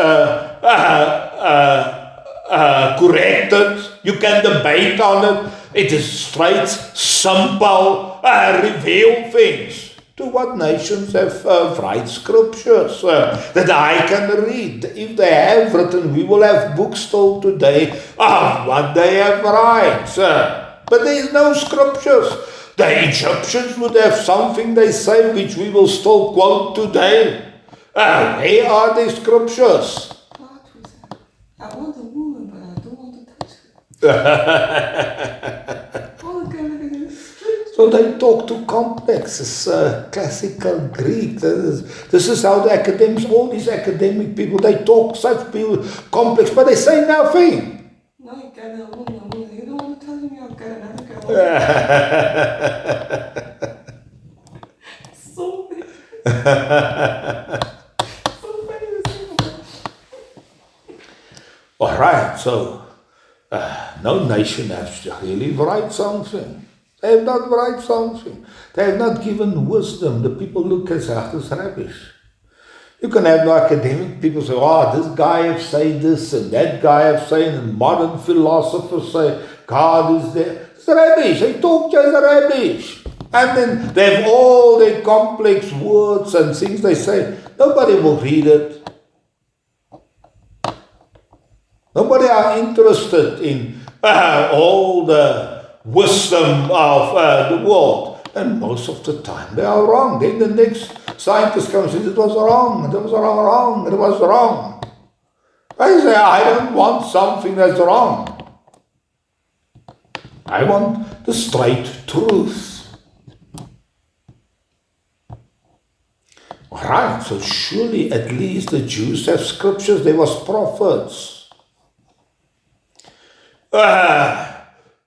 correct it. You can debate on it. It is straight, simple, reveal things. To what nations have right scriptures that I can read? If they have written, we will have books still today of what they have write. But there is no scriptures. The Egyptians would have something they say which we will still quote today. Where are the scriptures? I want a woman, but I don't want to touch her. So they talk too complex. It's classical Greek. This is how the academics, all these academic people, they talk such complex, but they say nothing. No, you got a woman. You don't want to tell me I've got another girl. So funny. So funny to think about. All right, so no nation has to really write something. They have not write something. They have not given wisdom. The people look at this rubbish. You can have no academic people say, this guy have said this and that guy have said, and modern philosophers say, God is there. It's rubbish. They talk just rubbish. And then they have all their complex words and things they say. Nobody will read it. Nobody are interested in all the wisdom of the world. And most of the time they are wrong. Then the next scientist comes and says, it was wrong, it was wrong, it was wrong. I say, I don't want something that's wrong. I want the straight truth. All right, so surely at least the Jews have scriptures, there was prophets.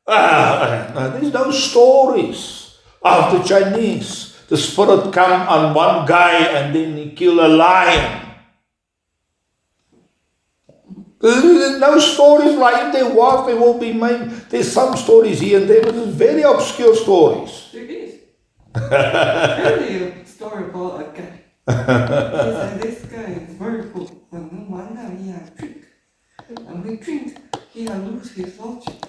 There's no stories of the Chinese. The spirit come on one guy and then he kill a lion. There's no stories like if there was, they will be made. There's some stories here and there, but it's very obscure stories. There is. Really a story about a guy. This guy is very cool. And one night he had a drink. And when he drank, he had lost his logic.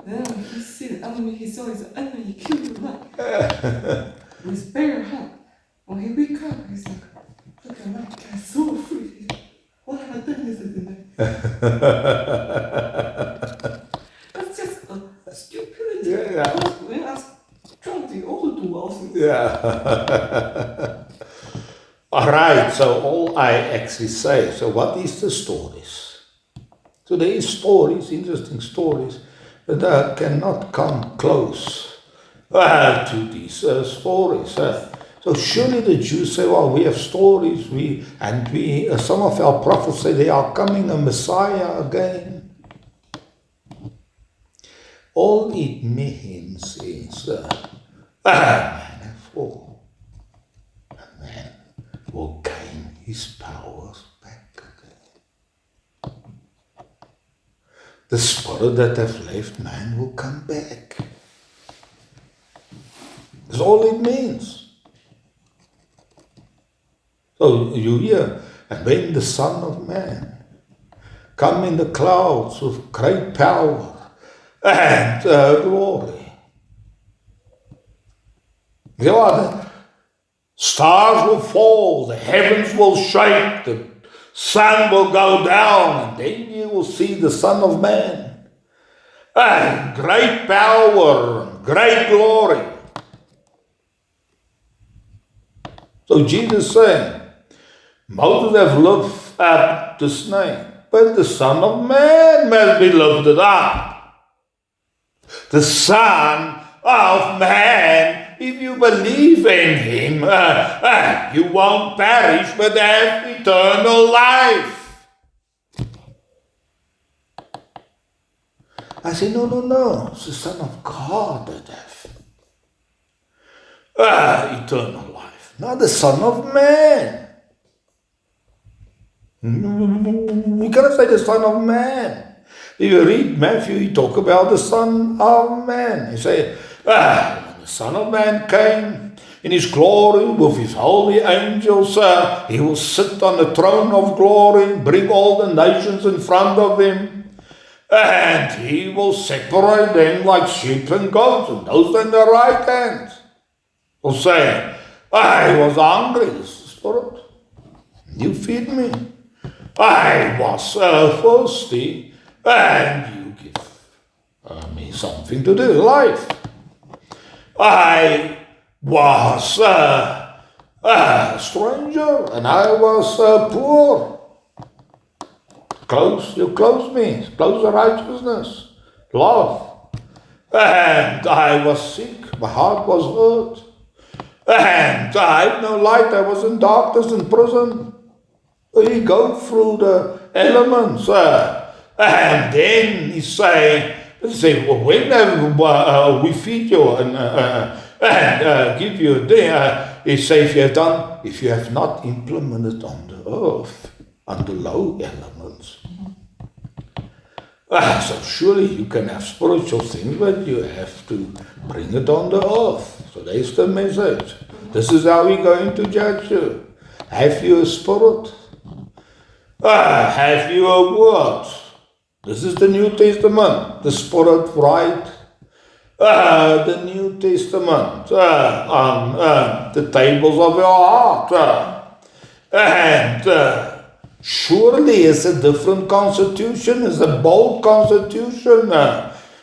Then he said, when he saw his enemy, he killed the lion with bare hand. When he wake up, he's like, look at my guy, so free. What have I done yesterday? That's just a stupidity. Yeah. When I was drunk, they also do also. Yeah. All right, so all I actually say, so what is the stories? So there is stories, interesting stories, but cannot come close to these stories. So surely the Jews say, well, we have stories, some of our prophets say they are coming a Messiah again. All it means is a man will gain his powers back again. The Spirit spirit that have left man will come back. That's all it means. So you hear, and when the Son of Man come in the clouds with great power and glory. The stars will fall, the heavens will shake, the sun will go down, and then you will see the Son of Man. And great power, great glory. So Jesus saying, Moses have lifted up this name, but the Son of Man must be lifted up. The Son of Man, if you believe in Him, you won't perish but have eternal life. I say, no, it's the Son of God that have eternal life, not the Son of Man. We cannot say the Son of Man. If you read Matthew, he talk about the Son of Man. He say, the Son of Man came in His glory with His holy angels. He will sit on the throne of glory, bring all the nations in front of Him. And He will separate them like sheep and goats, and those in the right hand will say, I was hungry, this is the Spirit. You feed me. I was thirsty, and you give me something to do, life. I was a stranger, and I was poor. You clothed me, clothes of righteousness, love. And I was sick, my heart was hurt. And I had no light, I was in darkness in prison. You go through the elements, and then he say, well, when we feed you and give you a day, he say, if you have not implemented on the earth, on the low elements, so surely you can have spiritual things, but you have to bring it on the earth. So there's the message. This is how we're going to judge you. Have you a spirit? Have you a word? This is the New Testament, the Spirit right, the New Testament on the tables of your heart. And surely it's a different constitution, it's a bold constitution.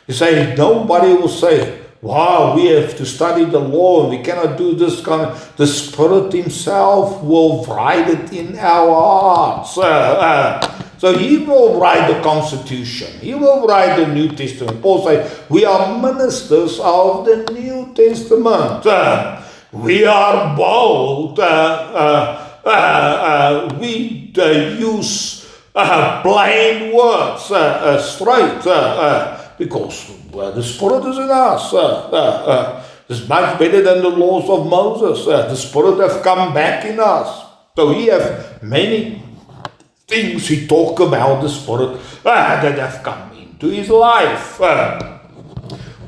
You say, nobody will say, wow, we have to study the law and we cannot do this kind of... The Spirit Himself will write it in our hearts. So He will write the Constitution. He will write the New Testament. Paul says, we are ministers of the New Testament. We are bold. We use plain words, straight, because the Spirit is in us. It's much better than the laws of Moses. The Spirit has come back in us. So He have many things He talk about the Spirit that have come into His life.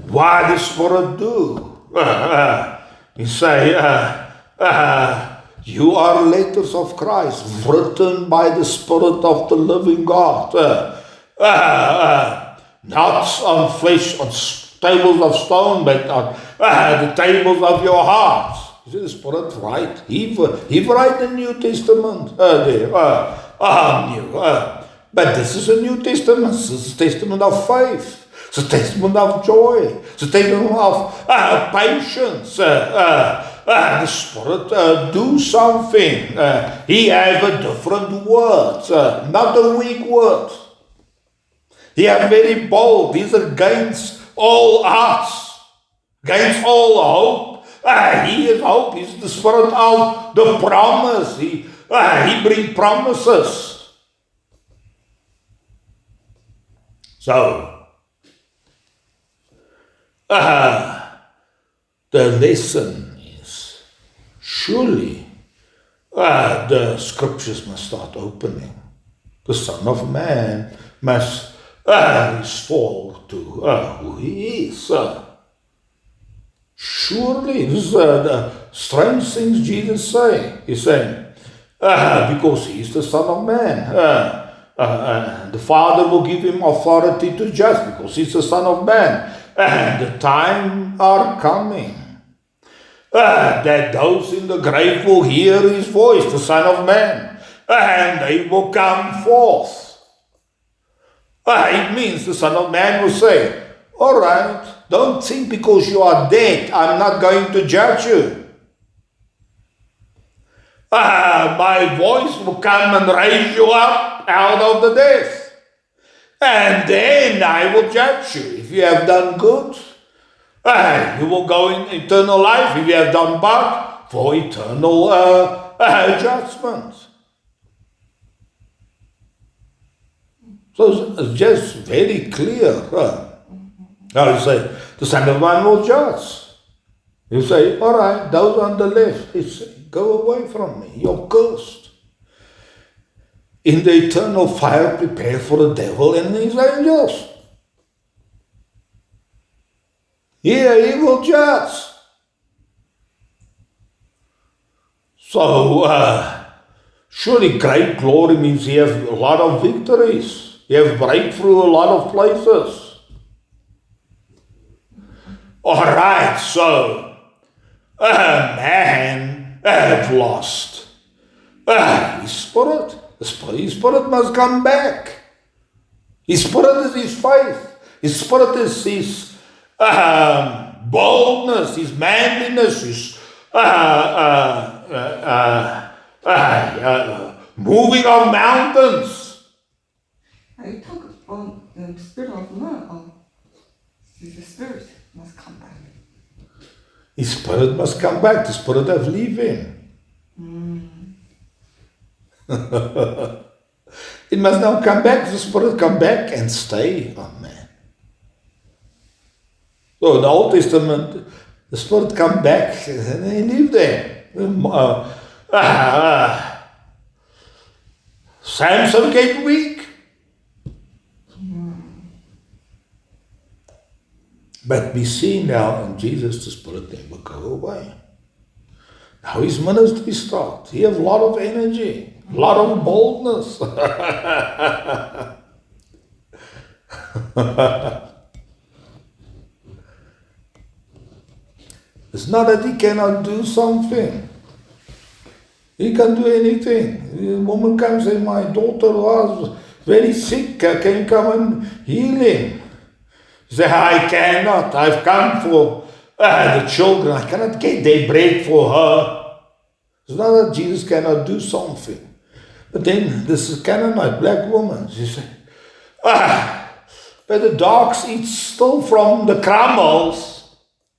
What the Spirit do? He say, you are letters of Christ, written by the Spirit of the living God. Not on flesh, on tables of stone, but on the tables of your heart. You see the Spirit right? He write the New Testament but this is a New Testament. This is a testament of faith. It's a testament of joy. It's a testament of patience. The Spirit do something. He has a different word, not a weak word. He is very bold. He's against all odds, against all hope. He is hope. He's the Spirit of the promise. He brings promises. So, the lesson is surely the scriptures must start opening. The Son of Man must restored to who he is. Surely, this is the strange things Jesus say. He's saying, because he is the Son of Man. The Father will give him authority to judge because he's the Son of Man. And the time are coming that those in the grave will hear his voice, the Son of Man, and they will come forth. It means the Son of Man will say, all right, don't think because you are dead, I'm not going to judge you. My voice will come and raise you up out of the death. And then I will judge you. If you have done good, you will go in eternal life. If you have done bad, for eternal judgment. So it's just very clear. Now you say, the Son of Man will judge. You say, all right, those on the left, it's, go away from me, you're cursed. In the eternal fire prepared for the devil and his angels. Here he will judge. So, surely great glory means he has a lot of victories. He has breakthrough a lot of places. Alright, so, man have lost his spirit. His spirit must come back. His spirit is his faith. His spirit is his boldness, his manliness, his moving of mountains. I talk about the spirit of man. The spirit must come back. His spirit must come back. The spirit of living. It must now come back. The spirit come back and stay on man. So in the Old Testament, the spirit come back and he lived there. Samson get weak. But we see now in Jesus the spirit never go away. Now his ministry starts. He has a lot of energy, a lot of boldness. It's not that he cannot do something. He can do anything. The woman comes and my daughter was very sick. Can you come and heal him? He said, I cannot. I've come for the children. I cannot get their bread for her. It's not that Jesus cannot do something. But then this Canaanite black woman, she said, but the dogs eat still from the crumbles.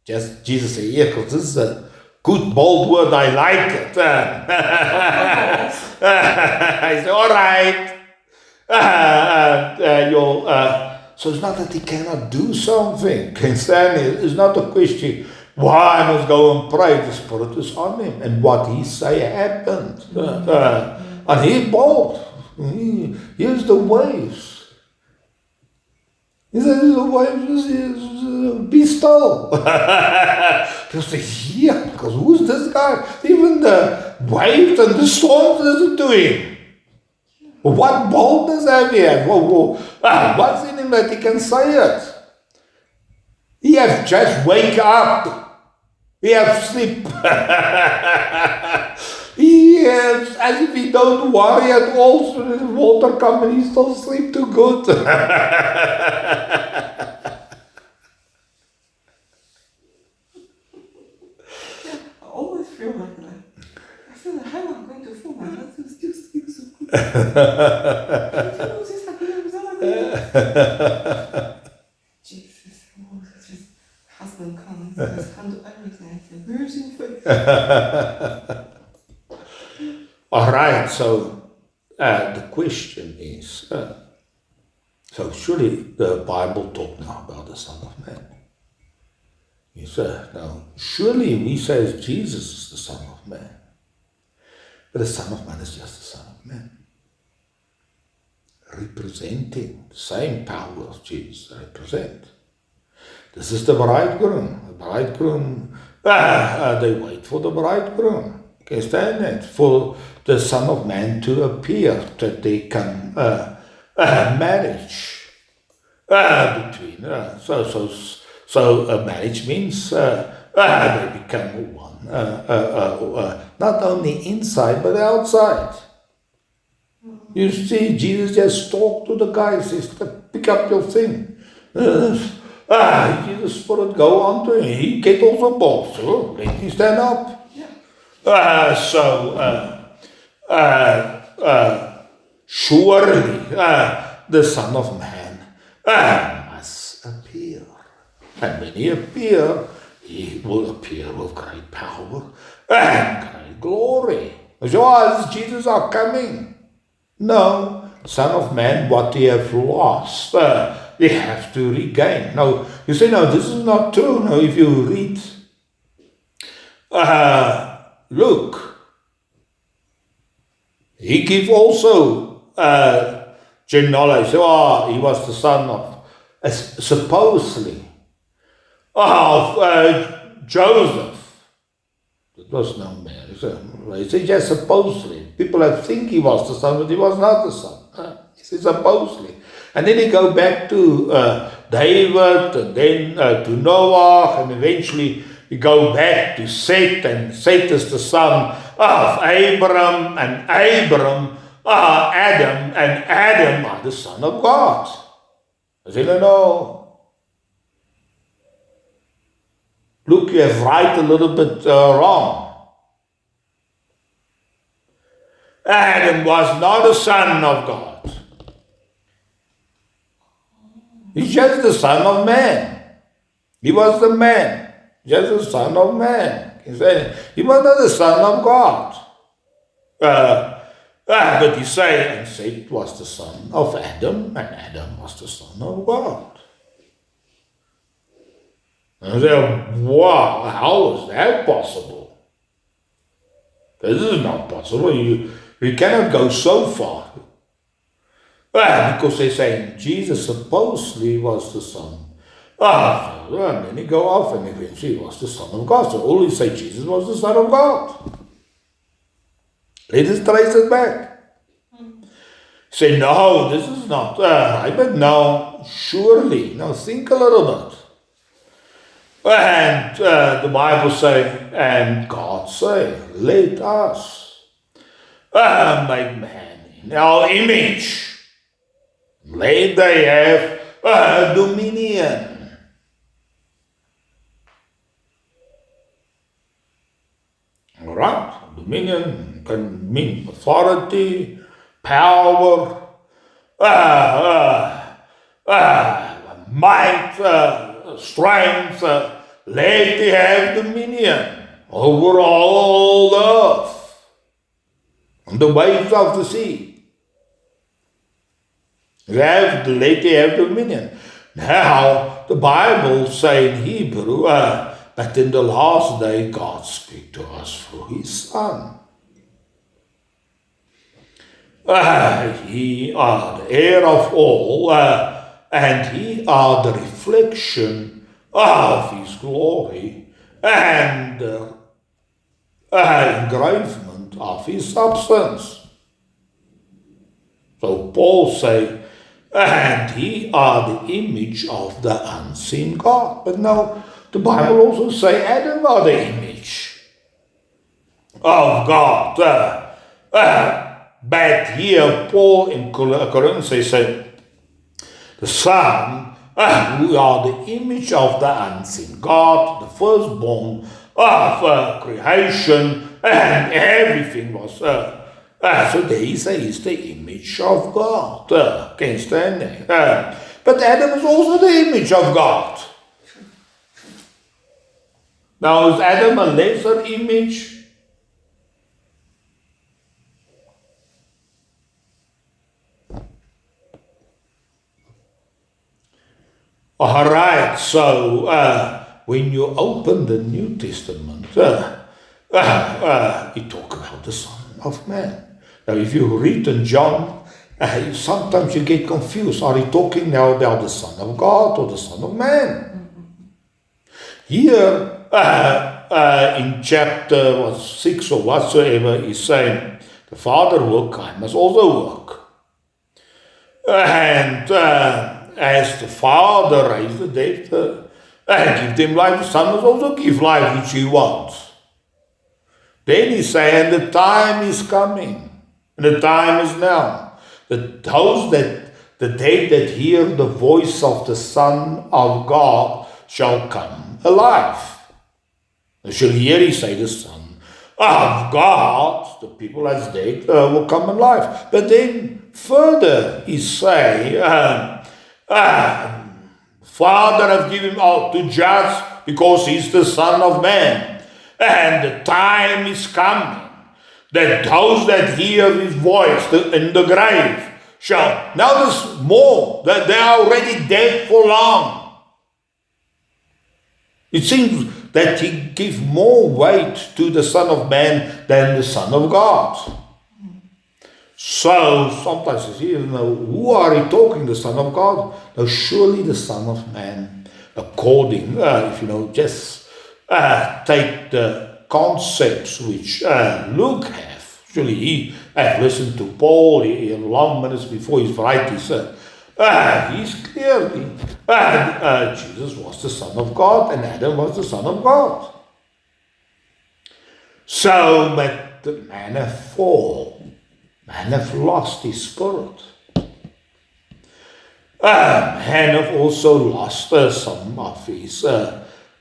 Just Jesus said, yeah, because this is a good bold word, I like it. I said, all right. So it's not that he cannot do something. Can stand it. It's not a question, why I must go and pray. The Spirit is on him. And what he say happened. And he's bold. Here's the waves. He said, the waves, be still. People say, yeah, because who's this guy? Even the waves and the storms doesn't do him. What boldness have he had? What's in him that he can say it? He has just wake up. He has sleep. He has, as if he don't worry at all, so the water come and he still sleep too good. I always feel like that. I feel like how am I going to fall? My husband still sleeps so good. Jesus, just husband comes, just handle everything. I say, where's your faith? All right, so the question is, so surely the Bible talk now about the Son of Man. You say, now, surely we say Jesus is the Son of Man. But the Son of Man is just the Son of Man. representing the same power as Jesus represents. This is the bridegroom. The bridegroom, they wait for the bridegroom. You can stand that, for the Son of Man to appear, that there can marriage between. So a marriage means they become one, not only inside but outside. You see, Jesus just talked to the guys. He said, pick up your thing. Jesus Spirit go on to him. He get also balls. So let him stand up. Surely the Son of Man must appear. And when he appears, he will appear with great power and great glory. So, Jesus are coming. No, Son of Man, what he have lost, they have to regain. Now, you say, no, this is not true. Now, if you read Luke, he give also genealogy. So, he was the son of, supposedly, of Joseph. It was no man. He said just supposedly. People have think he was the son, but he was not the son. He said supposedly. And then he go back to David, and then to Noah, and eventually he go back to Seth, and Seth is the son of Abram, and Abram Adam, and Adam are the son of God. I said, no. Look, you have right a little bit wrong. Adam was not a son of God. He's just the son of man. He was the man, just the son of man. He was not the son of God. But he said, and Seth was the son of Adam, and Adam was the son of God. And I said, wow, how is that possible? This is not possible. You cannot go so far. Because they're saying Jesus supposedly was the son. And then he go off and eventually he was the son of God. So all he say Jesus was the son of God. Let us trace it back. Say, no, this is not right. But no, surely. Now think a little bit. And the Bible say, and God say, let us make man in our image. Let they have dominion. All right, dominion can mean authority, power, might, strength. Let they have dominion over all the earth and the waves of the sea. Let they have dominion. Now, the Bible say in Hebrew that in the last day God speak to us through His Son. He are the heir of all, and He are the reflection of His glory and engravement of His substance. So Paul say, and He are the image of the unseen God. But now the Bible also say Adam are the image of God. But here Paul in Corinthians say, the Son, who are the image of the unseen God, the firstborn of creation, and everything was. So there he says he's the image of God. Can't stand there. But Adam is also the image of God. Now is Adam a lesser image? All right, so when you open the New Testament, you talk about the Son of Man. Now, if you read in John Sometimes you get confused. Are you talking now about the Son of God or the Son of Man? Here, in chapter 6 or whatsoever, he's saying, the Father work, I must also work. And as the Father raised the dead and give them life, the Son must also give life which He wants. Then He's saying, the time is coming, and the time is now. That those the dead that hear the voice of the Son of God shall come alive. They shall hear He say, the Son of God, the people as dead will come alive. But then further He say, Father have given Him out to judge because He's the Son of Man. And the time is coming that those that hear His voice in the grave shall, now there's more, that they are already dead for long. It seems that He gives more weight to the Son of Man than the Son of God. So sometimes you see, who are He talking, the Son of God? No, surely the Son of Man, according, just take the concepts which Luke have. Surely he had listened to Paul, he long minutes before his writing said, he's clearly, Jesus was the Son of God and Adam was the Son of God. So, but the man have fallen, man have lost his spirit. Man have also lost some of his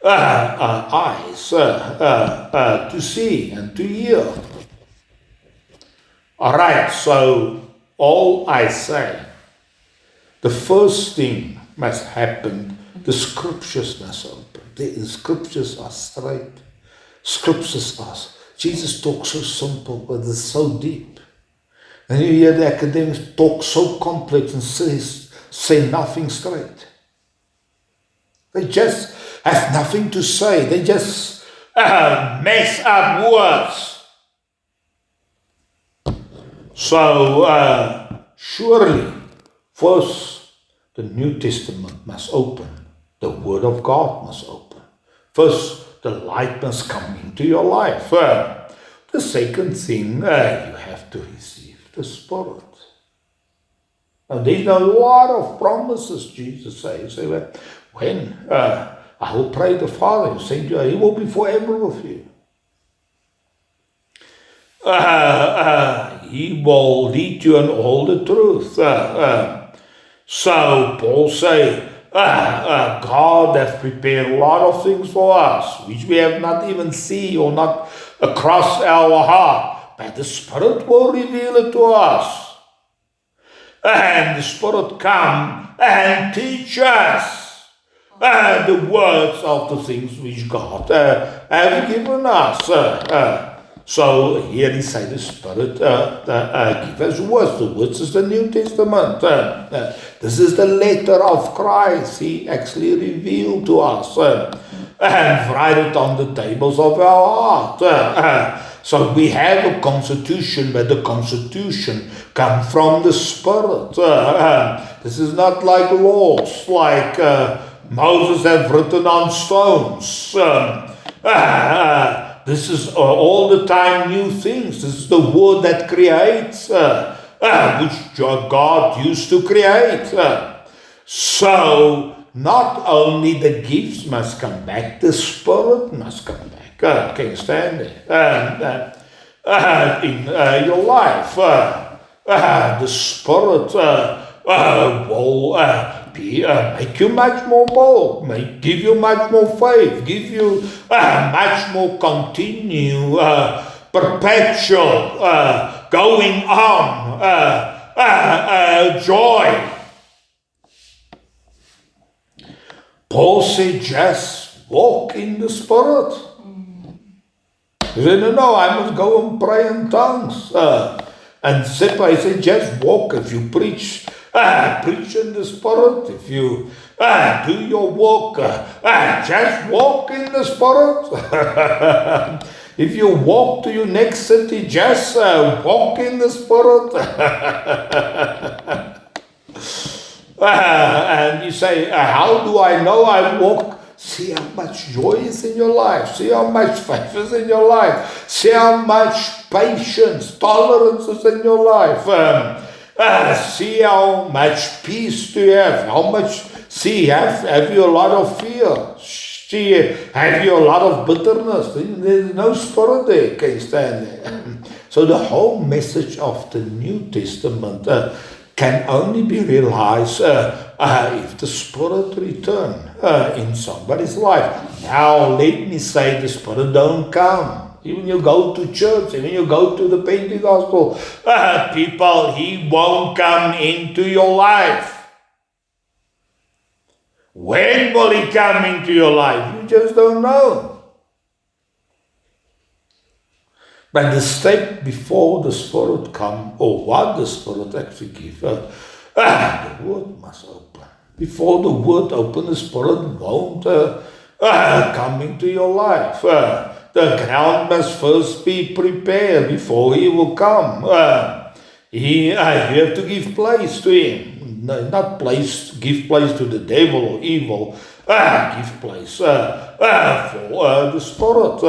eyes to see and to hear. Alright, so all I say, the first thing must happen, the scriptures must open. The scriptures are straight. Scriptures are, Jesus talks so simple, but it's so deep. And you hear the academics talk so complex and say nothing straight. They just have nothing to say. They just mess up words. So, surely, first, the New Testament must open. The Word of God must open. First, the light must come into your life. The second thing, you have to receive the Spirit. Now, there's a lot of promises, Jesus says. When I will pray the Father, He will be forever with you. He will lead you in all the truth. So Paul say, God has prepared a lot of things for us, which we have not even seen or not across our heart. But the Spirit will reveal it to us. And the Spirit come and teach us the words of the things which God has given us. So here he says the Spirit give us words. The words is the New Testament. This is the letter of Christ. He actually revealed to us and write it on the tables of our heart. So we have a constitution, but the constitution comes from the Spirit. This is not like laws, like Moses have written on stones. This is all the time new things. This is the word that creates, which God used to create. So, not only the gifts must come back, the Spirit must come back. Can you stand it? In your life, the Spirit will make you much more bold, give you much more faith, give you much more continue, perpetual, going on, joy. Paul said, just walk in the Spirit. He said, no, I must go and pray in tongues. And Seppa, he said, just walk. If you preach in the Spirit, if you Do your work. Just walk in the Spirit. If you walk to your next city, just walk in the Spirit. And you say, how do I know I walk? See how much joy is in your life. See how much faith is in your life. See how much patience, tolerance is in your life. See how much peace do you have. Have you a lot of fear? See, have you a lot of bitterness? There's no Spirit there. Can you stand there? So the whole message of the New Testament can only be realized if the Spirit return in somebody's life. Now, let me say, the Spirit don't come. Even you go to church, even you go to the Pentecostal people, He won't come into your life. When will He come into your life? You just don't know. But the step before the Spirit come, or what the Spirit actually gives, the Word must open. Before the Word open, the Spirit won't come into your life. The ground must first be prepared before He will come. You have to give place to Him. No, not give place to the devil or evil. Give place for the Spirit.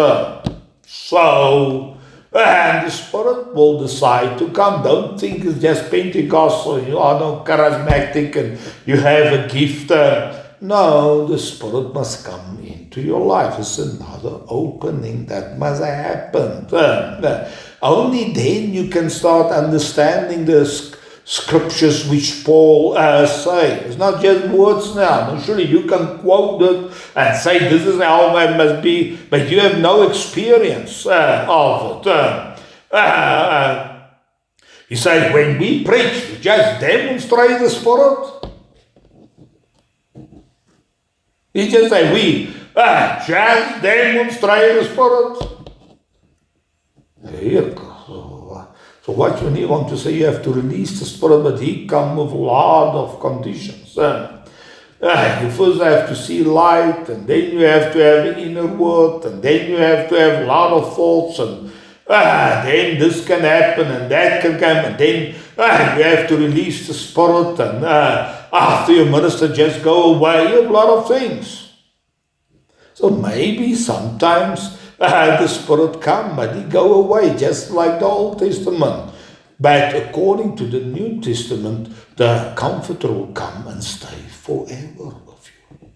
And the Spirit will decide to come. Don't think it's just Pentecostal, you are no charismatic and you have a gift. No, the Spirit must come into your life. It's another opening that must happen. Only then you can start understanding the scriptures which Paul say. It's not just words now. Surely you can quote it and say this is how it must be, but you have no experience of it. He says, when we preach, we just demonstrate the Spirit. He just say, we just demonstrate the Spirit. Here. So what you need want to say, you have to release the Spirit, but He come with a lot of conditions. You first have to see light, and then you have to have the inner word, and then you have to have a lot of thoughts, and then this can happen, and that can come, and then you have to release the Spirit, and after your minister just go away. You have a lot of things. So maybe sometimes the Spirit come, but He go away, just like the Old Testament. But according to the New Testament, the Comforter will come and stay forever with you.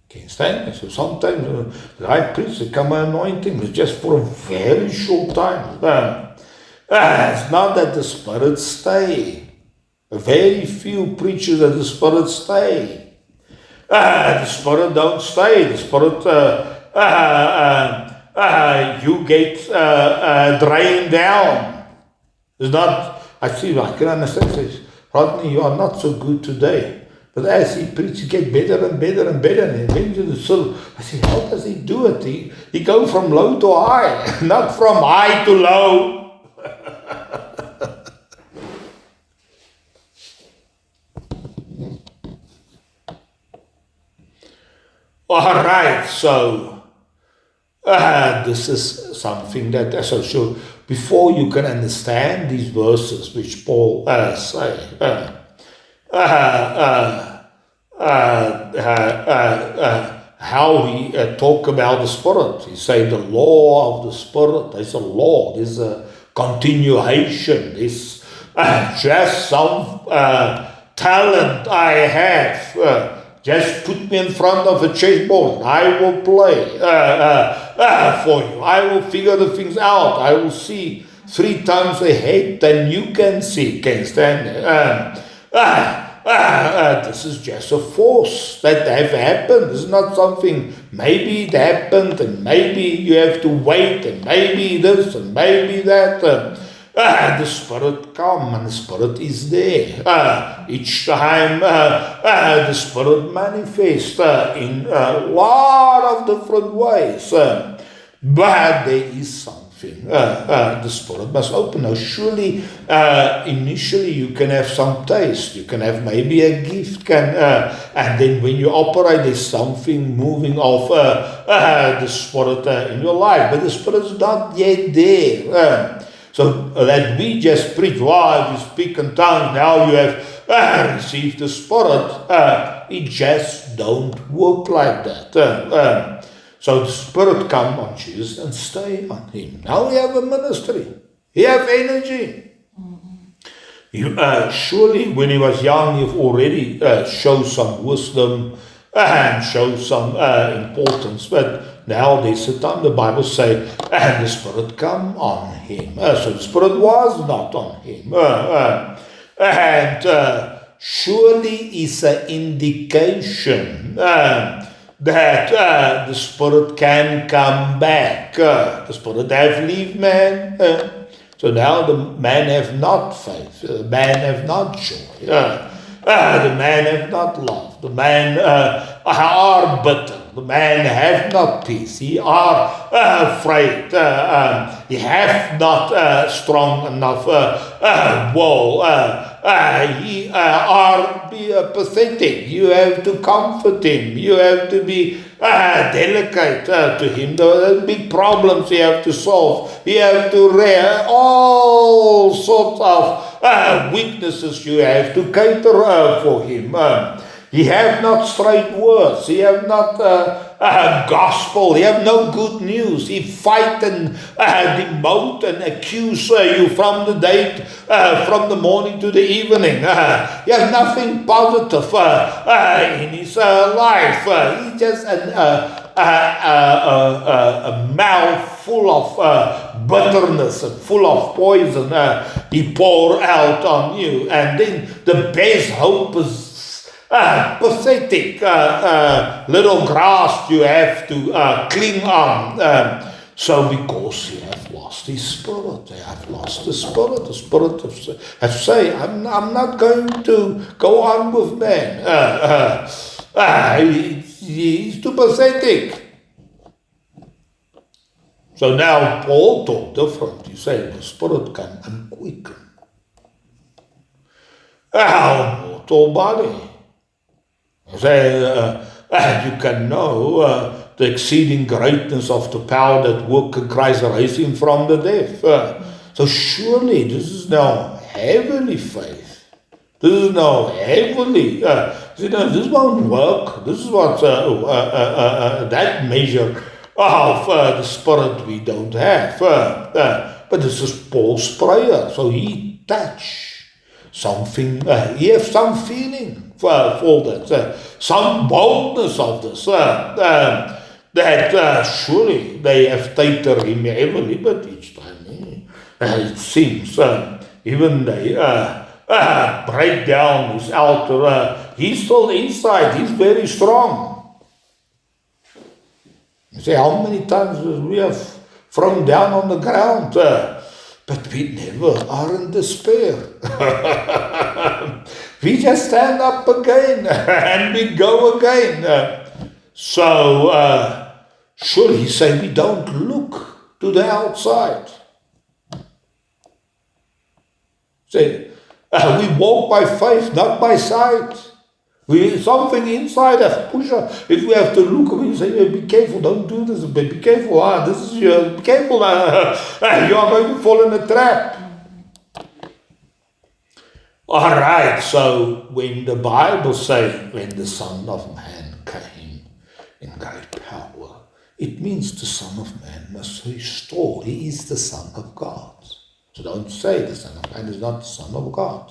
Can you stand? So sometimes the high priest, they come anointing, it's just for a very short time. It's not that the Spirit stay. Very few preachers that the Spirit stay. The Spirit don't stay. The Spirit, you get drained down. It's not, I can understand, says, Rodney, you are not so good today. But as he preaches, he gets better and better and better. And eventually, I say, how does he do it? He goes from low to high, not from high to low. All right, so this is something that, so before you can understand these verses which Paul say, how he talk about the Spirit. He say the law of the Spirit. There's a law. There's a continuation. There's just some talent I have. Just put me in front of a chessboard. I will play for you. I will figure the things out. I will see 3 times ahead than you can see. Can you stand there? This is just a force that have happened. This is not something, maybe it happened, and maybe you have to wait, and maybe this, and maybe that. The Spirit come, and the Spirit is there. Each time the Spirit manifests in a lot of different ways. But there is something everything. The Spirit must open. Now, surely, initially you can have some taste. You can have maybe a gift, and then when you operate, there's something moving of the Spirit in your life. But the Spirit's not yet there. So that we just preach, wow, if you speak in tongues, now you have received the Spirit. It just don't work like that. So the Spirit come on Jesus and stay on him. Now we have a ministry. He have energy. Surely when he was young, you've already showed some wisdom and showed some importance. But now there's a time the Bible say, and the Spirit come on him. So the Spirit was not on him. And surely is an indication that the Spirit can come back. The Spirit have leave man. So now the man have not faith. The man have not joy. The man have not love. The man are bitter. The man have not peace. He are afraid. He have not strong enough will. He are be pathetic. You have to comfort him. You have to be delicate to him. The big problems you have to solve. You have to all sorts of weaknesses you have to cater for him. He have not straight words. He have not gospel. He have no good news. He fight and demote and accuse you from the day, from the morning to the evening. He has nothing positive in his life. He just a mouth full of bitterness and full of poison. He pour out on you, and then the best hope is pathetic little grass you have to cling on. So because he have lost his Spirit, they have lost the Spirit. The Spirit have say, I'm not going to go on with man. He's too pathetic. So now Paul talk different. He say the Spirit can unquicken our mortal body. He say you can know the exceeding greatness of the power that work in Christ raised him from the dead. So surely this is now heavenly faith. This is now heavenly. This won't work. This is what that measure of the Spirit we don't have. But this is Paul's prayer. So he touched something. He has some feeling for that. Some boldness of this. That surely they have taken him heavily, but each time it seems even they break down his altar. He's still inside. He's very strong. You say, how many times we have thrown down on the ground, but we never are in despair. We just stand up again and we go again. So surely he said we don't look to the outside. Say we walk by faith, not by sight. We something inside us push us. If we have to look, we say, be careful, don't do this. Be careful. This is be careful. You are going to fall in a trap. All right. So when the Bible say when the Son of Man came in great power, it means the Son of Man must restore. He is the Son of God. So don't say the Son of Man is not the Son of God.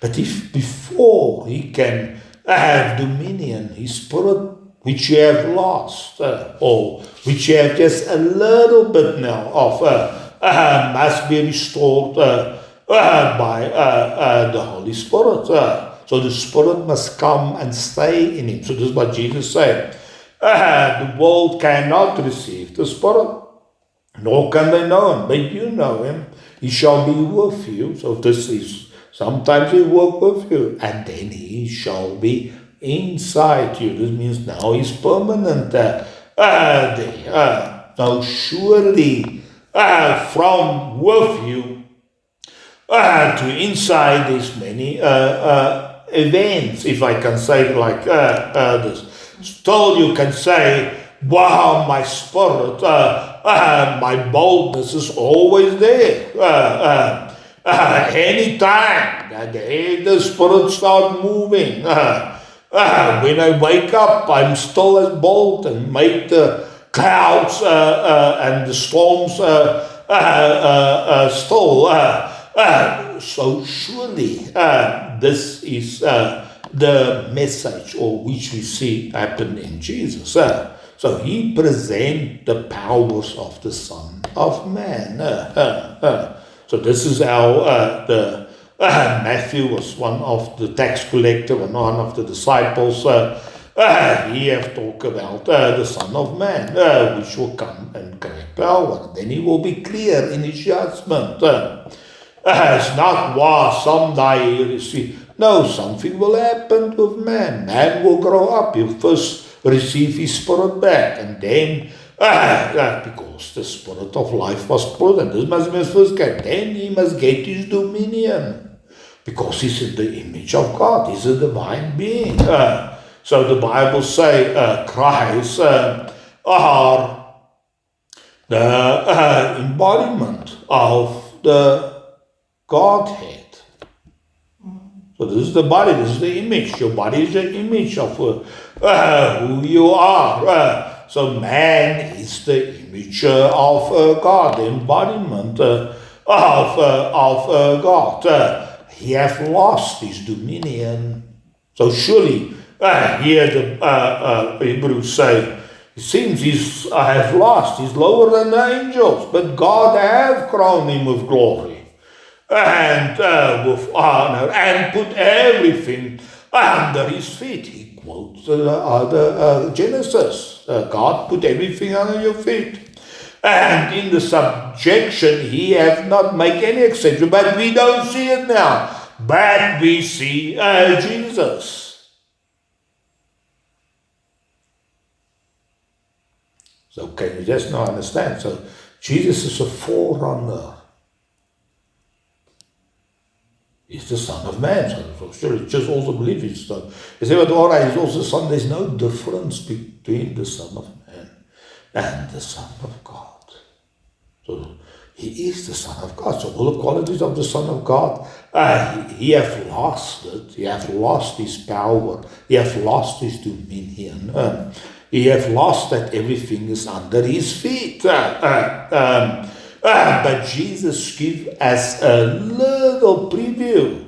But if before he can have dominion, his Spirit, which you have lost, or which you have just a little bit now of, must be restored by the Holy Spirit. So the Spirit must come and stay in him. So this is what Jesus said. The world cannot receive the Spirit, nor can they know him, but you know him. He shall be with you. So this is, sometimes he will work with you, and then he shall be inside you. This means now he's permanent there. Now surely from with you to inside these many events, if I can say it like this. Still you can say, wow, my spirit, my boldness is always there. Anytime that the spirit starts moving, when I wake up, I'm still as bold and make the clouds and the storms still. So surely this is the message or which we see happen in Jesus. So he presents the powers of the Son of Man. So this is how the Matthew was one of the tax collector and one of the disciples. He have talked about the Son of Man, which will come and great power. Then he will be clear in his judgment. It's not someday you receive. No, something will happen with man. Man will grow up. He'll first receive his spirit back, and then because the spirit of life was put, and this must be his first get. Then he must get his dominion, because he's in the image of God. He's a divine being. So the Bible say Christ are the embodiment of the Godhead. So this is the body, this is the image. Your body is the image of who you are. So man is the image of God, the embodiment of God. He has lost his dominion. So surely, here the Hebrews say, it seems he's lost. He's lower than the angels, but God has crowned him with glory and with honor, and put everything under his feet. He quotes Genesis. God put everything under your feet. And in the subjection, he has not made any exception. But we don't see it now. But we see Jesus. So can you just not understand? So Jesus is a forerunner. He's the Son of Man. So sure, it's just also believe it's the. You say, but all right, he's also the Son. There's no difference between the Son of Man and the Son of God. So he is the Son of God. So all the qualities of the Son of God, he has lost it. He has lost his power. He has lost his dominion. He has lost that everything is under his feet. But Jesus gives us a little preview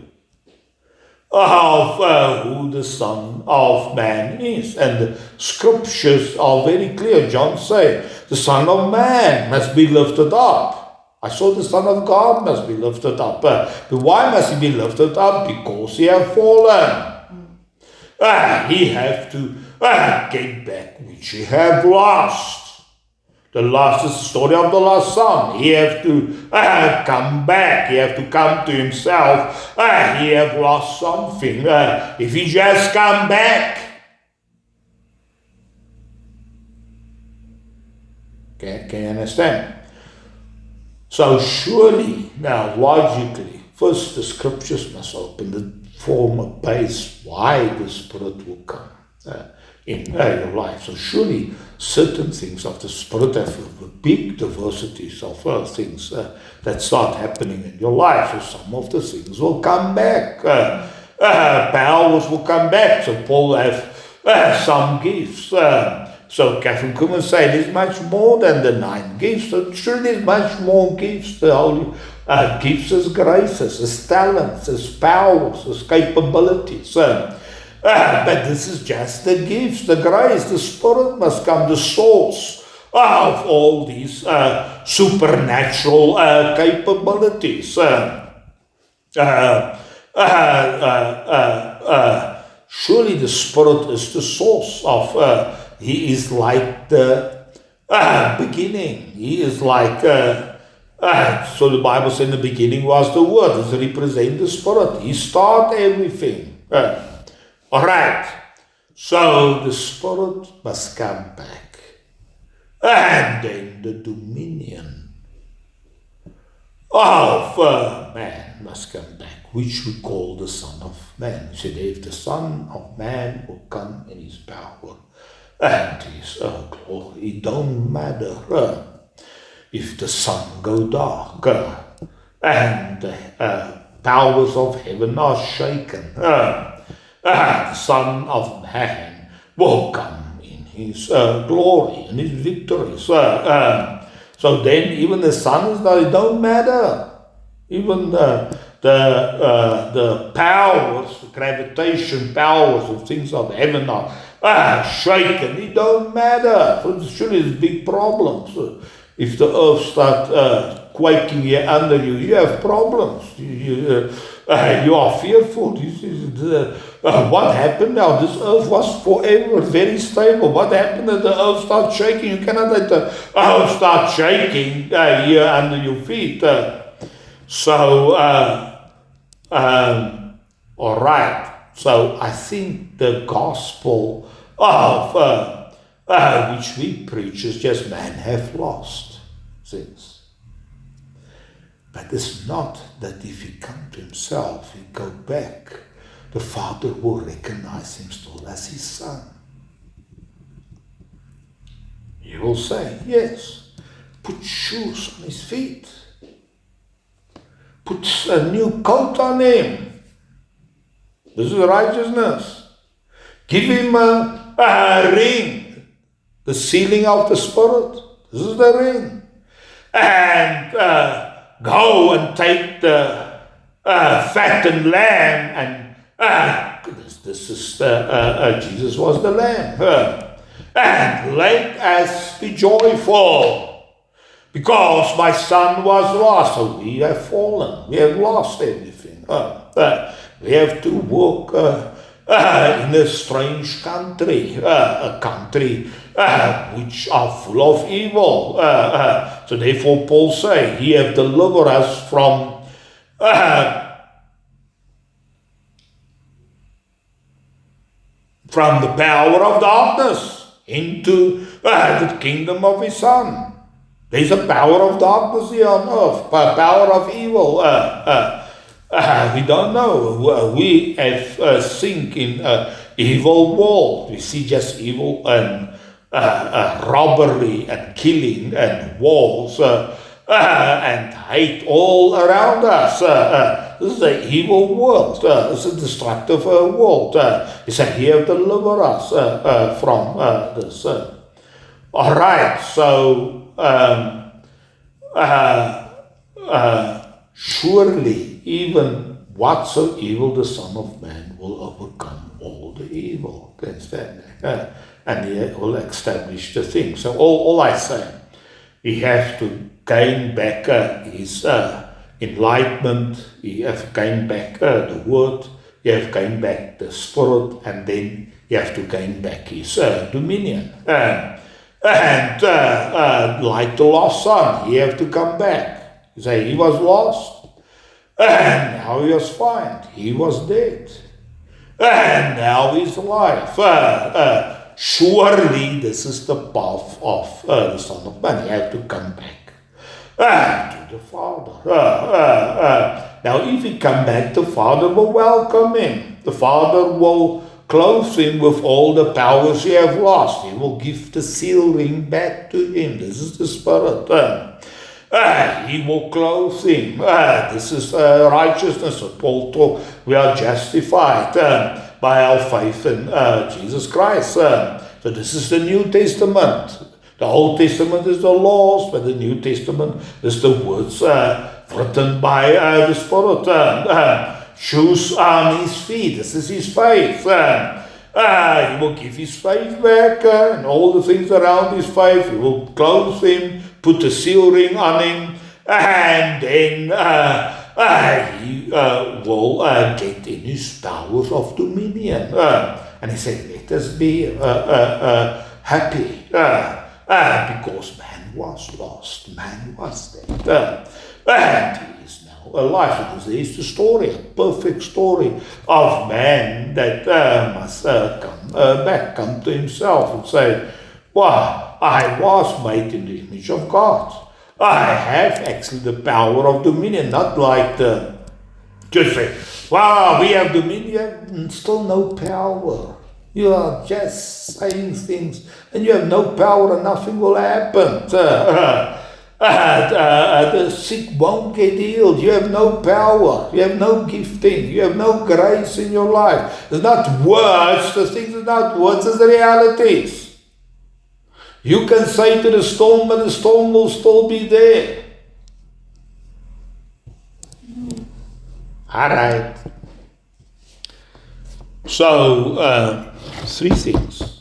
of who the Son of Man is. And the scriptures are very clear. John said, the Son of Man must be lifted up. I saw the Son of God must be lifted up. But why must he be lifted up? Because he has fallen. He has to get back which he has lost. The last is the story of the lost son. He has to come back. He has to come to himself. He has lost something. If he just come back, can you understand? So surely, now logically, first the scriptures must open the form a base why the Spirit will come in your life. So surely certain things of the Spirit have big diversities of things that start happening in your life. So some of the things will come back. Powers will come back. So Paul have some gifts. So Catherine Kuhlman say there's much more than the 9 gifts. So sure there's much more gifts. The Holy gifts as graces, as talents, as powers, as capabilities. But this is just the gifts, the grace. The Spirit must come, the source of all these supernatural capabilities. Surely the Spirit is the source of, he is like the beginning. He is like, so the Bible says in the beginning was the Word. This represents the Spirit. He started everything. All right. So the Spirit must come back. And then the dominion of man must come back, which we call the Son of Man. He said, if the Son of Man will come in his power and his glory, it don't matter if the sun go dark and the powers of heaven are shaken. The Son of Man will come in his glory and his victories. So then even the sun is not, it don't matter. Even the powers, the gravitation powers of things of heaven are shaken. It don't matter. So surely there's big problems. If the earth starts quaking here under you, you have problems. You are fearful. What happened now? This earth was forever very stable. What happened that the earth starts shaking? You cannot let the earth start shaking here under your feet. All right. So I think the gospel of which we preach is just man have lost things. But it's not that if he come to himself, he go back, the Father will recognize him still as his son. He will say, yes, put shoes on his feet. Put a new coat on him. This is righteousness. Give him a ring, the sealing of the Spirit. This is the ring. And go and take the fattened lamb, and this is Jesus was the lamb. And let us be joyful, because my son was lost. So we have fallen. We have lost everything. We have to walk in a strange country, a country which are full of evil. So therefore Paul say, he have delivered us from the power of darkness into the kingdom of his son. There's a power of darkness here on earth, a power of evil. We don't know. We have sink in an evil world. We see just evil and robbery and killing and wars and hate all around us. This is an evil world. It's a destructive world. He said, he have delivered us from this. All right, so surely even what so evil the Son of Man will overcome all the evil. And he will establish the thing. So all I say, he has to gain back his enlightenment, he has to gain back the word, he has to gain back the Spirit, and then he has to gain back his dominion. And like the lost son, he has to come back. You say he was lost, and now he was found. He was dead, and now he's alive. Surely this is the path of the Son of Man. He has to come back to the Father. Now if he come back, the Father will welcome him. The Father will clothe him with all the powers he have lost. He will give the seal ring back to him. This is the Spirit. He will clothe him. This is righteousness. So Paul taught we are justified by our faith in Jesus Christ. So this is the New Testament. The Old Testament is the laws, but the New Testament is the words written by the Spirit. Shoes on his feet. This is his faith. He will give his faith back and all the things around his faith. He will clothe him, put a seal ring on him, and then he will get in his powers of dominion. And he said, let us be happy because man was lost, man was dead, and he is now alive. Because there is the story, a perfect story of man that must come to himself and say, well, I was made in the image of God. I have actually the power of dominion, not like just say, wow, we have dominion, you have still no power. You are just saying things and you have no power and nothing will happen. The sick won't get healed. You have no power. You have no gifting. You have no grace in your life. It's not words. The things are not words, it's realities. You can say to the storm, but the storm will still be there. All right. So, 3 things.